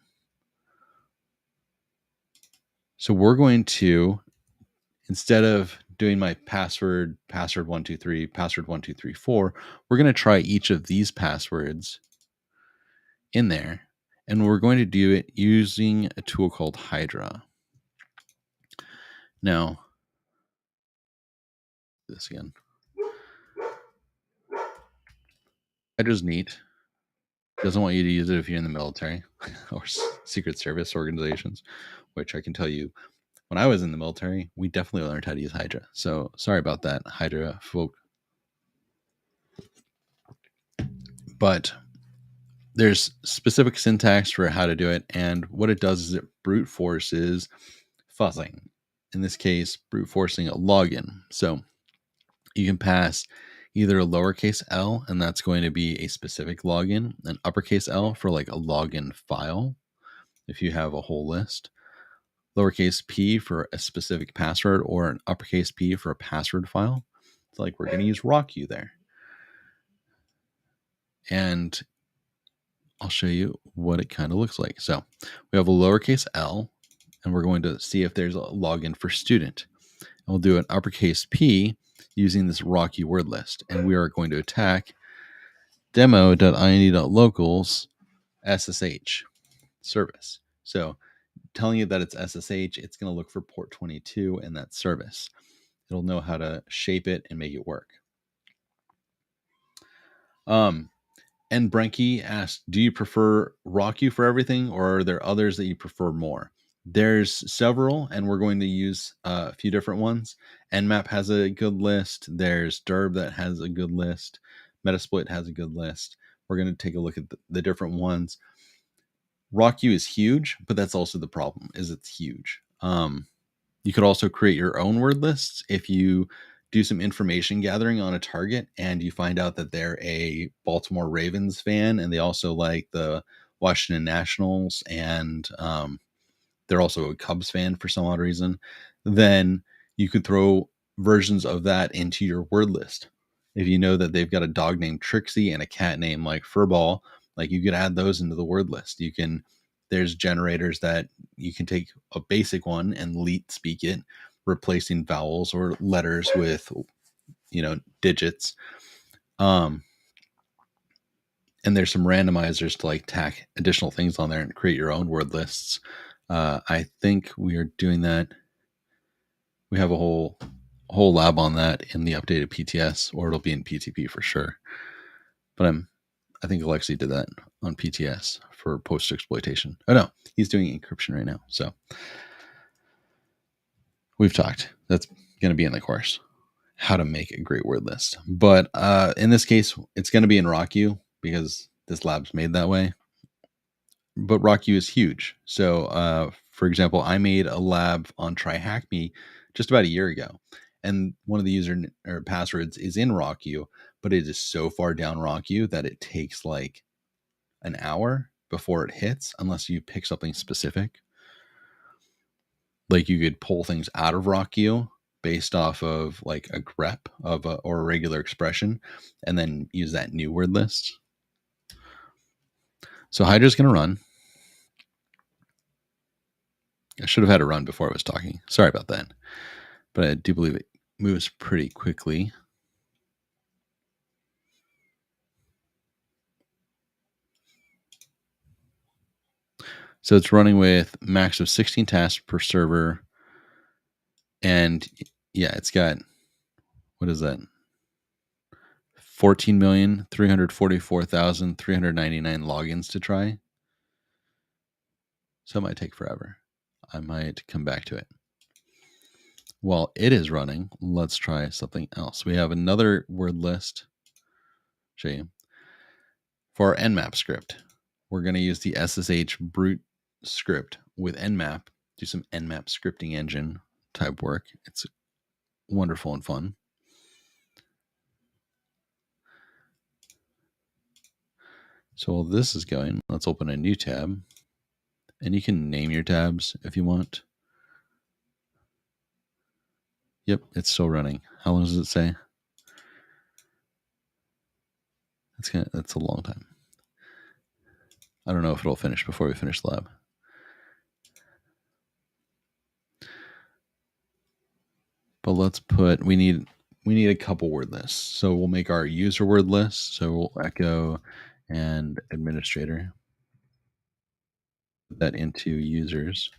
So we're going to, instead of doing my password 123, password 1234, we're going to try each of these passwords in there, and we're going to do it using a tool called Hydra. Now, this again. Hydra's neat. Doesn't want you to use it if you're in the military or secret service organizations, which I can tell you, when I was in the military, we definitely learned how to use Hydra. So sorry about that, Hydra folk. but there's specific syntax for how to do it. And what it does is it brute forces fuzzing. In this case, brute forcing a login. So you can pass either a lowercase l, and that's going to be a specific login, an uppercase L for like a login file, if you have a whole list, lowercase p for a specific password, or an uppercase P for a password file. It's like we're going to use RockU there. And I'll show you what it kind of looks like. So we have a lowercase l, and we're going to see if there's a login for student. And we'll do an uppercase P using this RockU word list. And we are going to attack demo.ine.locals SSH service. So telling you that it's SSH, it's going to look for port 22 in that service. It'll know how to shape it and make it work. And Brenke asked, do you prefer RockU for everything, or are there others that you prefer more? There's several, and we're going to use a few different ones. Nmap has a good list. There's Derb that has a good list. Metasploit has a good list. We're going to take a look at the different ones. RockU is huge, but that's also the problem, is it's huge. You could also create your own word lists if you do some information gathering on a target and you find out that they're a Baltimore Ravens fan and they also like the Washington Nationals, and they're also a Cubs fan for some odd reason. Then you could throw versions of that into your word list. If you know that they've got a dog named Trixie and a cat named like Furball, like you could add those into the word list. There's generators that you can take a basic one and leet speak it, replacing vowels or letters with, digits. And there's some randomizers to like tack additional things on there and create your own word lists. I think we are doing that. We have a whole lab on that in the updated PTS, or it'll be in PTP for sure. But I think Alexi did that on PTS for post exploitation. Oh no, he's doing encryption right now. So we've talked. That's going to be in the course, how to make a great word list. But in this case, it's going to be in RockU because this lab's made that way. But RockU is huge. So, for example, I made a lab on TryHackMe just about a year ago. And one of the user or passwords is in RockU, but it is so far down RockU that it takes like an hour before it hits, unless you pick something specific. Like you could pull things out of RockU based off of like a grep or a regular expression, and then use that new word list. So Hydra's going to run. I should have had it run before I was talking. Sorry about that. But I do believe it moves pretty quickly. So it's running with max of 16 tasks per server. And yeah, it's got, what is that? 14,344,399 logins to try. So it might take forever. I might come back to it. While it is running, let's try something else. We have another word list. Show you. For our Nmap script, we're going to use the SSH brute script with Nmap, do some Nmap scripting engine type work. It's wonderful and fun. So while this is going, let's open a new tab. And you can name your tabs if you want. Yep, it's still running. How long does it say? That's a long time. I don't know if it'll finish before we finish the lab. But let's put, we need a couple word lists. So we'll make our user word list. So we'll echo and administrator. Put that into users.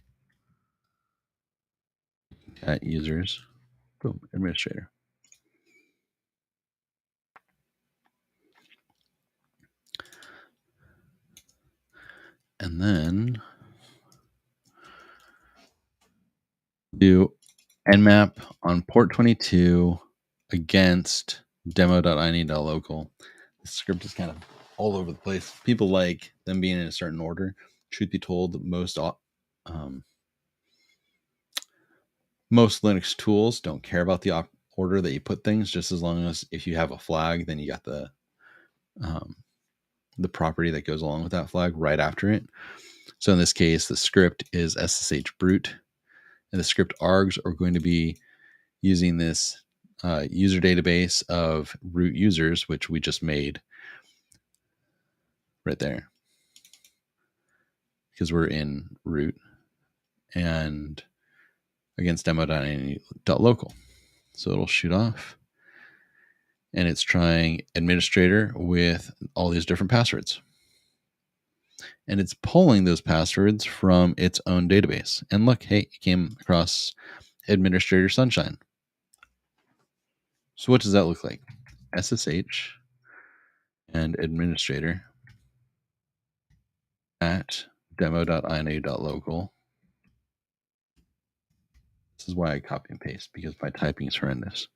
At users. Boom, administrator. And then do nmap on port 22 against demo.ine.local. The script is kind of all over the place. People like them being in a certain order. Truth be told, most Linux tools don't care about the order that you put things, just as long as if you have a flag, then you got the property that goes along with that flag right after it. So in this case, the script is SSH brute, and the script args are going to be using this user database of root users, which we just made right there because we're in root, and against demo.ini.local. So it'll shoot off, and it's trying administrator with all these different passwords. And it's pulling those passwords from its own database. And look, hey, it came across administrator sunshine. So what does that look like? SSH and administrator at demo.ina.local. This is why I copy and paste, because my typing is horrendous.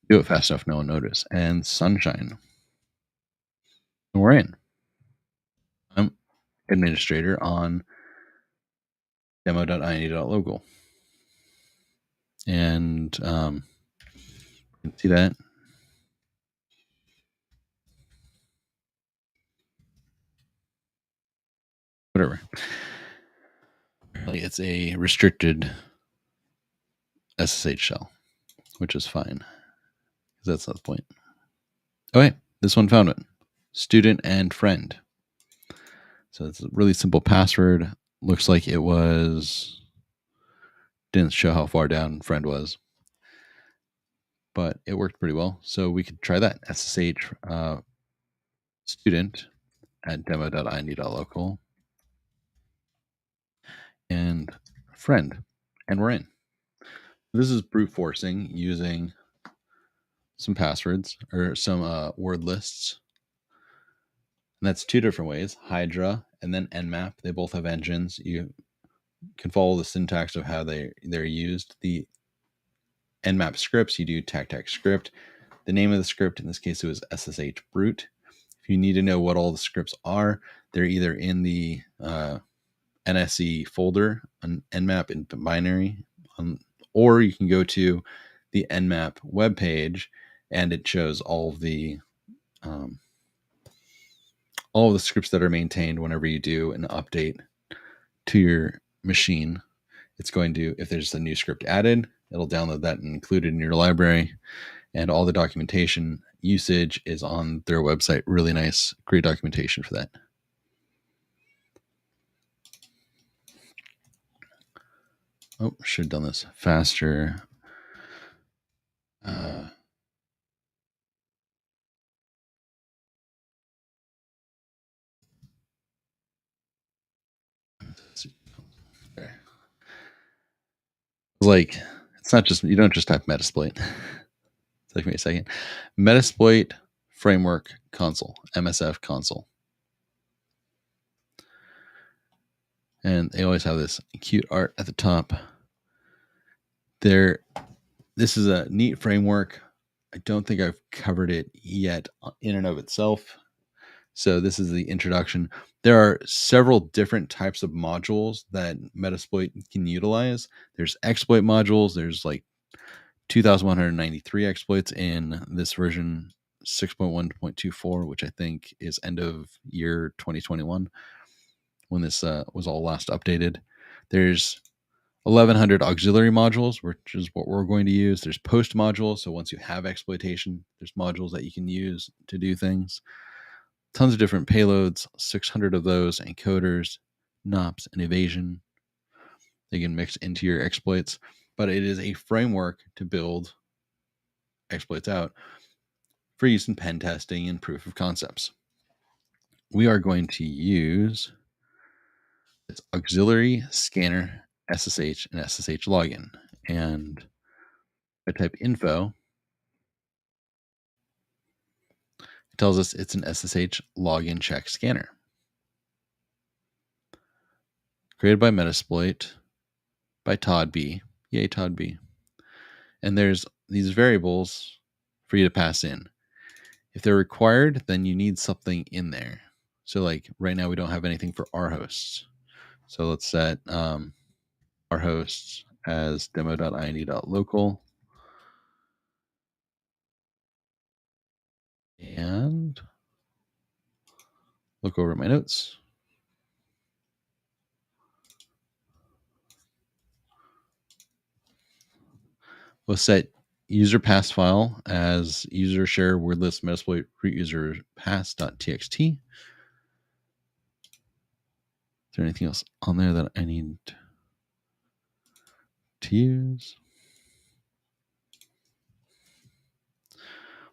Do it fast enough, no one notice. And sunshine. And we're in. I'm administrator on demo.ina.local. And you can see that. Whatever. It's a restricted SSH shell, which is fine, because that's not the point. Okay, this one found it. Student and friend. So it's a really simple password. Looks like it was, didn't show how far down friend was, but it worked pretty well. So we could try that. SSH student at demo.ine.local and friend, and we're in. This is brute forcing using some passwords or some word lists. And that's two different ways, Hydra and then Nmap. They both have engines. You can follow the syntax of how they're used. The Nmap scripts, you do tac script. The name of the script, in this case, it was SSH brute. If you need to know what all the scripts are, they're either in the NSE folder on Nmap in binary, or you can go to the Nmap webpage, and it shows all of the scripts that are maintained whenever you do an update to your machine. It's going to, if there's a new script added, it'll download that and include it in your library. And all the documentation usage is on their website. Really nice, great documentation for that. Oh, should have done this faster. Okay. Like, it's not just, you don't just type Metasploit. Take me a second. Metasploit framework console, MSF console. And they always have this cute art at the top. This is a neat framework. I don't think I've covered it yet in and of itself. So this is the introduction. There are several different types of modules that Metasploit can utilize. There's exploit modules. There's like 2,193 exploits in this version 6.1.24, which I think is end of year 2021 when this was all last updated. There's 1,100 auxiliary modules, which is what we're going to use. There's post modules. So once you have exploitation, there's modules that you can use to do things. Tons of different payloads, 600 of those, encoders, NOPs, and evasion. They can mix into your exploits, but it is a framework to build exploits out for use in pen testing and proof of concepts. We are going to use this auxiliary scanner SSH and SSH login. And I type info, it tells us it's an SSH login check scanner. Created by Metasploit by Todd B. Yay, Todd B. And there's these variables for you to pass in. If they're required, then you need something in there. So like right now we don't have anything for our hosts. So let's set our hosts as demo.ind.local. And look over my notes. We'll set user pass file as user share wordless metasploit root user pass.txt. Is there anything else on there that I need to use?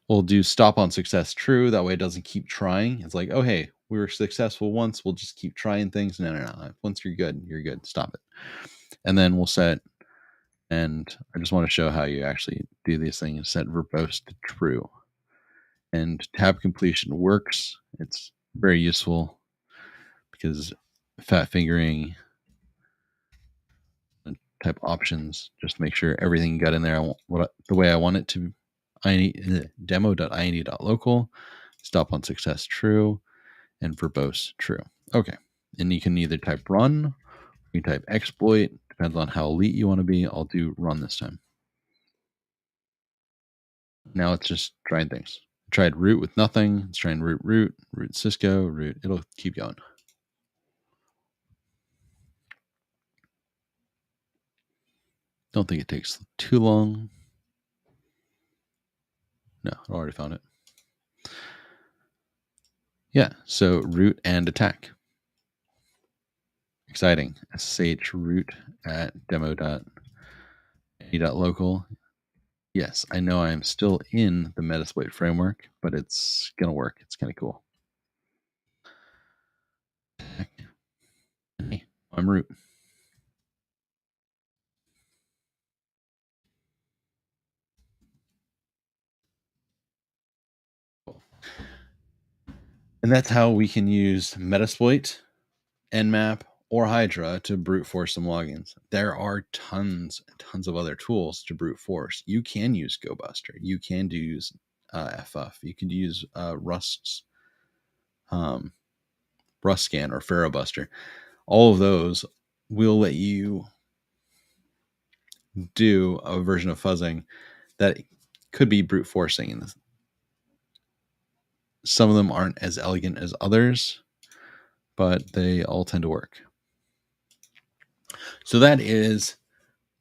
We'll do stop on success true. That way it doesn't keep trying. It's like, oh, hey, we were successful once. We'll just keep trying things. No. Once you're good, you're good. Stop it. And then we'll set, and I just want to show how you actually do these things, set verbose to true. And tab completion works. It's very useful because fat fingering type options just make sure everything got in there the way I want it to. Demo.ind.local, stop on success true, and verbose true. Okay, and you can either type run, you can type exploit, depends on how elite you want to be. I'll do run this time. Now it's just trying things. I tried root with nothing. It's trying root Cisco, root. It'll keep going. Don't think it takes too long. No, I already found it. Yeah, so root and attack. Exciting. SSH root at demo.ind.local. Yes, I know I'm still in the Metasploit framework, but it's going to work. It's kind of cool. Hey, I'm root. And that's how we can use Metasploit, Nmap, or Hydra to brute force some logins. There are tons of other tools to brute force. You can use GoBuster. You can use FF. You can use Rust's Rust Scan or FarrowBuster. All of those will let you do a version of fuzzing that could be brute forcing. And some of them aren't as elegant as others, but they all tend to work. So that is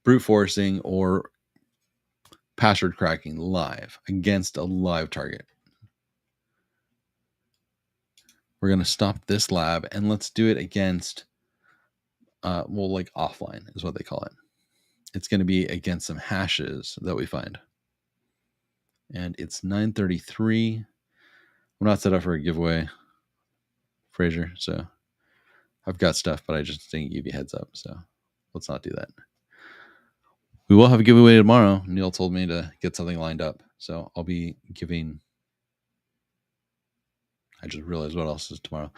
brute forcing or password cracking live against a live target. We're going to stop this lab and let's do it against, like offline is what they call it. It's going to be against some hashes that we find. And it's 9:33. I'm not set up for a giveaway, Fraser, so I've got stuff, but I just didn't give you a heads up, so let's not do that. We will have a giveaway tomorrow. Neil told me to get something lined up, so I'll be giving. I just realized what else is tomorrow.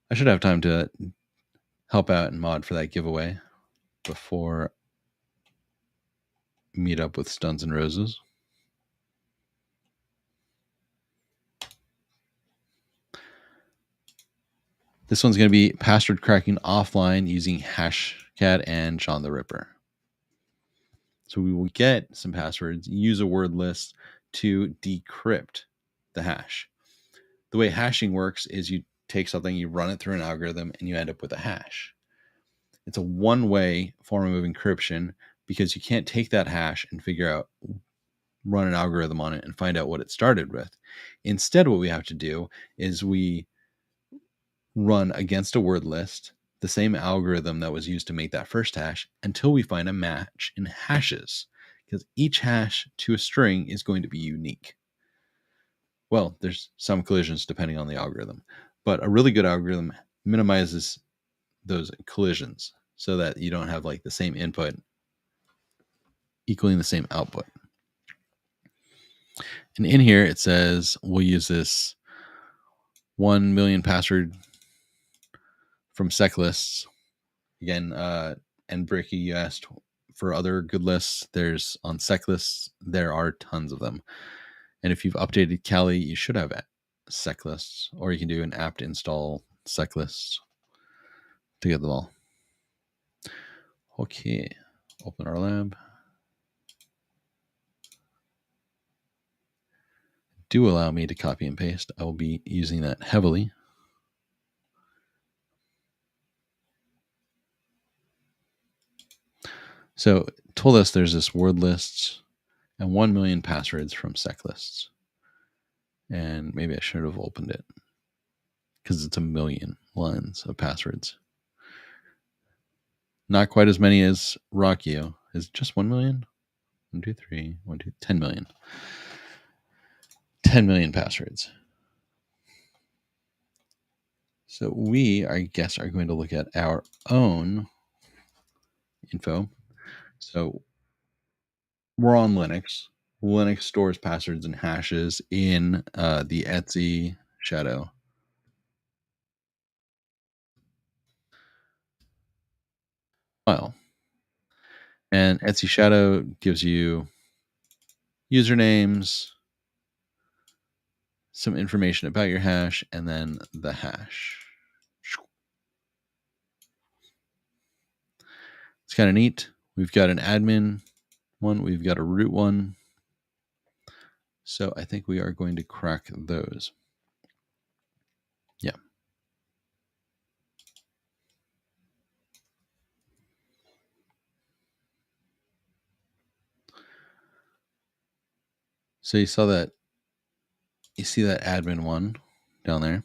I should have time to help out and mod for that giveaway before meet up with Stuns and Roses. This one's going to be password cracking offline using Hashcat and Sean the Ripper. So we will get some passwords, use a word list to decrypt the hash. The way hashing works is you take something, you run it through an algorithm, and you end up with a hash. It's a one-way form of encryption because you can't take that hash and run an algorithm on it and find out what it started with. Instead, what we have to do is we run against a word list, the same algorithm that was used to make that first hash, until we find a match in hashes, because each hash to a string is going to be unique. Well, there's some collisions depending on the algorithm, but a really good algorithm minimizes those collisions so that you don't have like the same input equaling the same output. And in here it says we'll use this 1 million password from sec lists. Again, and Bricky, you asked for other good lists. There's on sec lists, there are tons of them. And if you've updated Kali, you should have sec lists, or you can do an apt install sec lists to get them all. Okay, open our lab. Do allow me to copy and paste. I will be using that heavily. So it told us there's this word lists and 1 million passwords from sec lists. And maybe I should have opened it because it's 1 million lines of passwords. Not quite as many as Rockio. Is it just 1 million? 1, 2, 3, 1, 2, 10 million. 10 million passwords. So we, I guess, are going to look at our own info. So we're on Linux. Linux stores passwords and hashes in the Etsy shadow. File. And Etsy shadow gives you usernames, some information about your hash, and then the hash. It's kind of neat. We've got an admin one. We've got a root one. So I think we are going to crack those. Yeah. So you see that admin one down there,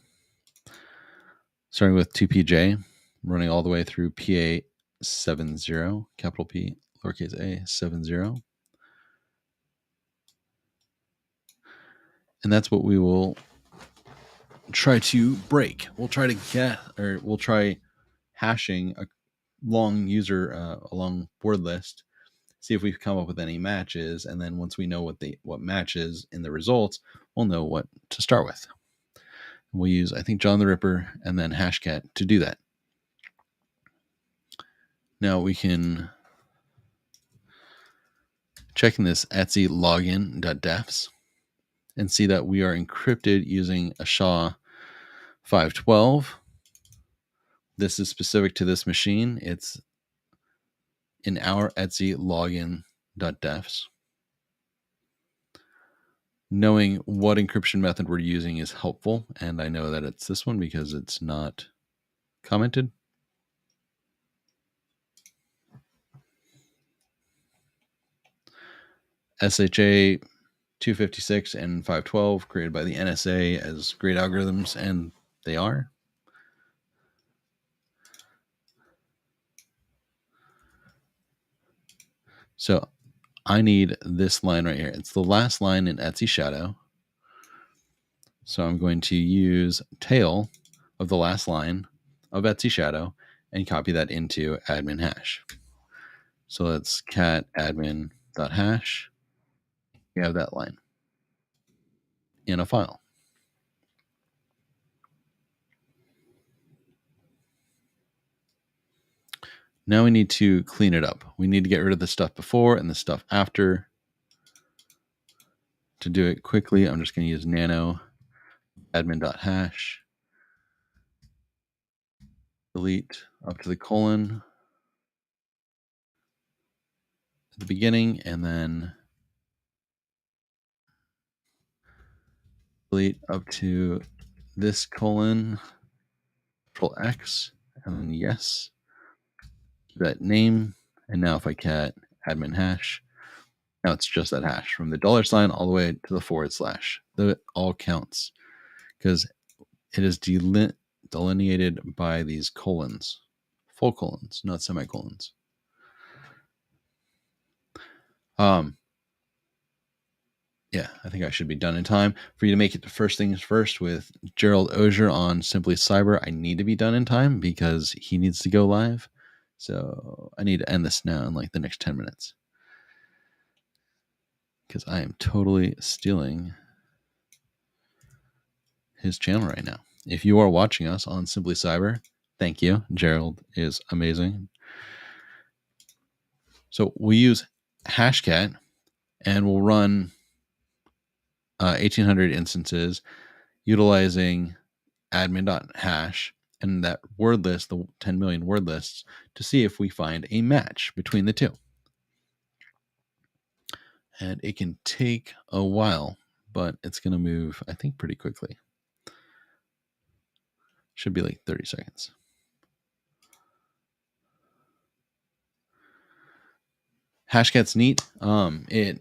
starting with 2PJ, running all the way through PA70, capital P, lowercase a, 70. And that's what we will try to break. We'll try hashing a long a long word list, see if we've come up with any matches, and then once we know what matches in the results, we'll know what to start with. We'll use, I think, John the Ripper and then Hashcat to do that. Now we can check in this Etsy login.defs and see that we are encrypted using a SHA-512. This is specific to this machine. It's in our Etsy login.defs. Knowing what encryption method we're using is helpful, and I know that it's this one because it's not commented. SHA 256 and 512 created by the NSA as great algorithms, and they are. So I need this line right here. It's the last line in Etsy shadow. So I'm going to use tail of the last line of Etsy shadow and copy that into admin hash. So let's cat admin.hash. We have that line in a file. Now we need to clean it up. We need to get rid of the stuff before and the stuff after. To do it quickly, I'm just going to use nano admin.hash. Delete up to the colon at the beginning, and then delete up to this colon, Control X, and then yes. That name, and now if I cat admin hash, now it's just that hash from the $sign all the way to the /. That all counts because it is delineated by these colons, full colons, not semicolons. Yeah, I think I should be done in time. For you to make it to first things first with Gerald Ozier on Simply Cyber, I need to be done in time because he needs to go live. So I need to end this now in like the next 10 minutes. Because I am totally stealing his channel right now. If you are watching us on Simply Cyber, thank you. Gerald is amazing. So we'll use Hashcat and we'll run 1,800 instances utilizing admin.hash and that word list, the 10 million word lists, to see if we find a match between the two. And it can take a while, but it's going to move, I think, pretty quickly. Should be like 30 seconds. Hashcat's neat. It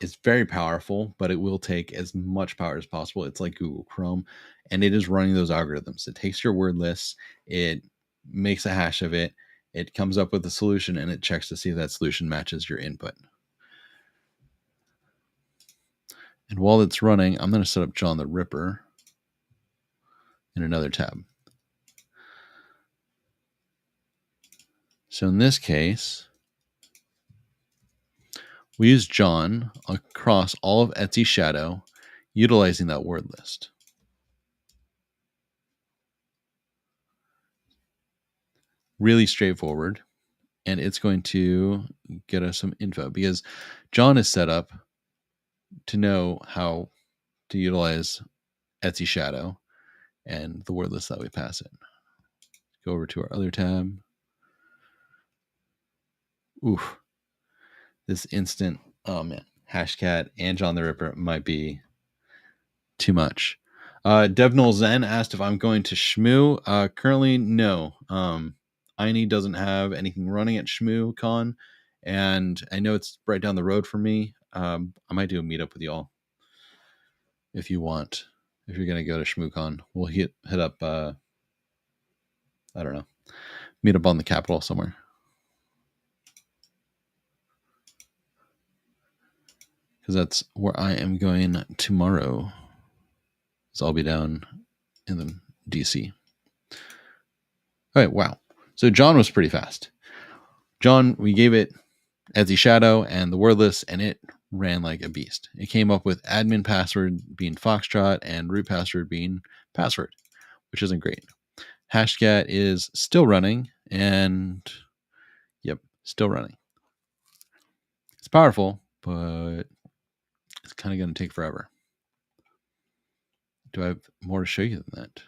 is very powerful, but it will take as much power as possible. It's like Google Chrome, and it is running those algorithms. It takes your word lists, it makes a hash of it, it comes up with a solution, and it checks to see if that solution matches your input. And while it's running, I'm going to set up John the Ripper in another tab. So in this case, we use John across all of Etsy Shadow, utilizing that word list. Really straightforward. And it's going to get us some info because John is set up to know how to utilize Etsy Shadow and the word list that we pass in. Go over to our other tab. Oof. This instant, oh man, Hashcat and John the Ripper might be too much. Devnol Zen asked if I'm going to Shmoo. Currently, no. INE doesn't have anything running at ShmooCon, and I know it's right down the road for me. I might do a meetup with y'all if you want. If you're gonna go to ShmooCon, we'll hit up. I don't know, meet up on the Capitol somewhere. Because that's where I am going tomorrow. So I'll be down in the DC. All right, wow. So John was pretty fast. John, we gave it Etsy Shadow and the word list, and it ran like a beast. It came up with admin password being Foxtrot and root password being password, which isn't great. Hashcat is still running, and yep, still running. It's powerful, but it's kind of going to take forever. Do I have more to show you than that?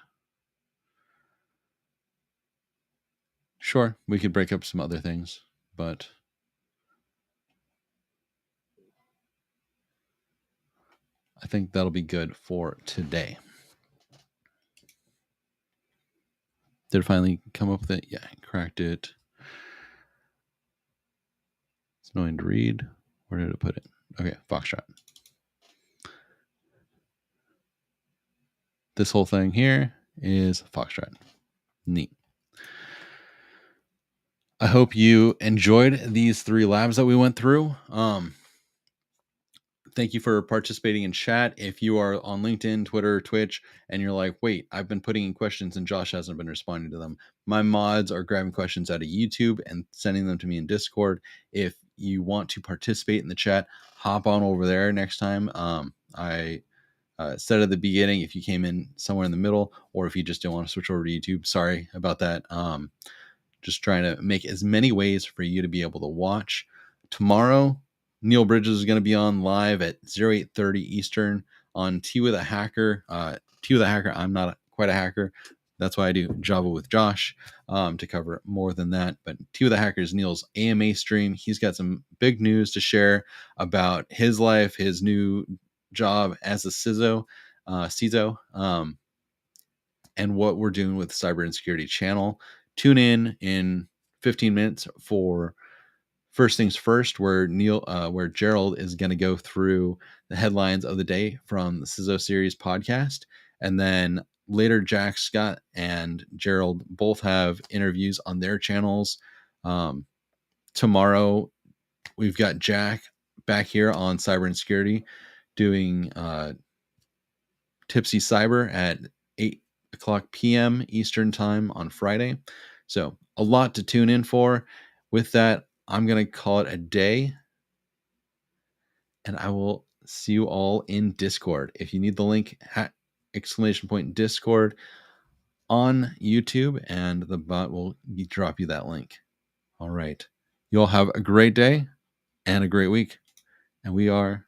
Sure, we could break up some other things, but I think that'll be good for today. Did it finally come up with it? Yeah, I cracked it. It's annoying to read. Where did it put it? Okay, Foxtrot. This whole thing here is Foxtrot. Neat. I hope you enjoyed these 3 labs that we went through. Thank you for participating in chat. If you are on LinkedIn, Twitter, Twitch, and you're like, wait, I've been putting in questions and Josh hasn't been responding to them. My mods are grabbing questions out of YouTube and sending them to me in Discord. If you want to participate in the chat, hop on over there next time. I said at the beginning, if you came in somewhere in the middle, or if you just don't want to switch over to YouTube, sorry about that. Just trying to make as many ways for you to be able to watch. Tomorrow, Neil Bridges is going to be on live at 08:30 Eastern on Tea with a Hacker. Tea with a Hacker, I'm not quite a hacker. That's why I do Java with Josh to cover more than that. But Tea with a Hacker is Neil's AMA stream. He's got some big news to share about his life, his new job as a CISO, and what we're doing with the Cyber Insecurity channel. Tune in 15 minutes for First Things First, where Gerald is going to go through the headlines of the day from the CISO Series podcast. And then later, Jack, Scott, and Gerald both have interviews on their channels. Tomorrow, we've got Jack back here on Cyber Insecurity doing Tipsy Cyber at 8:00 p.m. Eastern Time on Friday. So a lot to tune in for. With that, I'm going to call it a day, and I will see you all in Discord. If you need the link, !Discord on YouTube, and the bot will drop you that link. All right. You all have a great day and a great week, and we are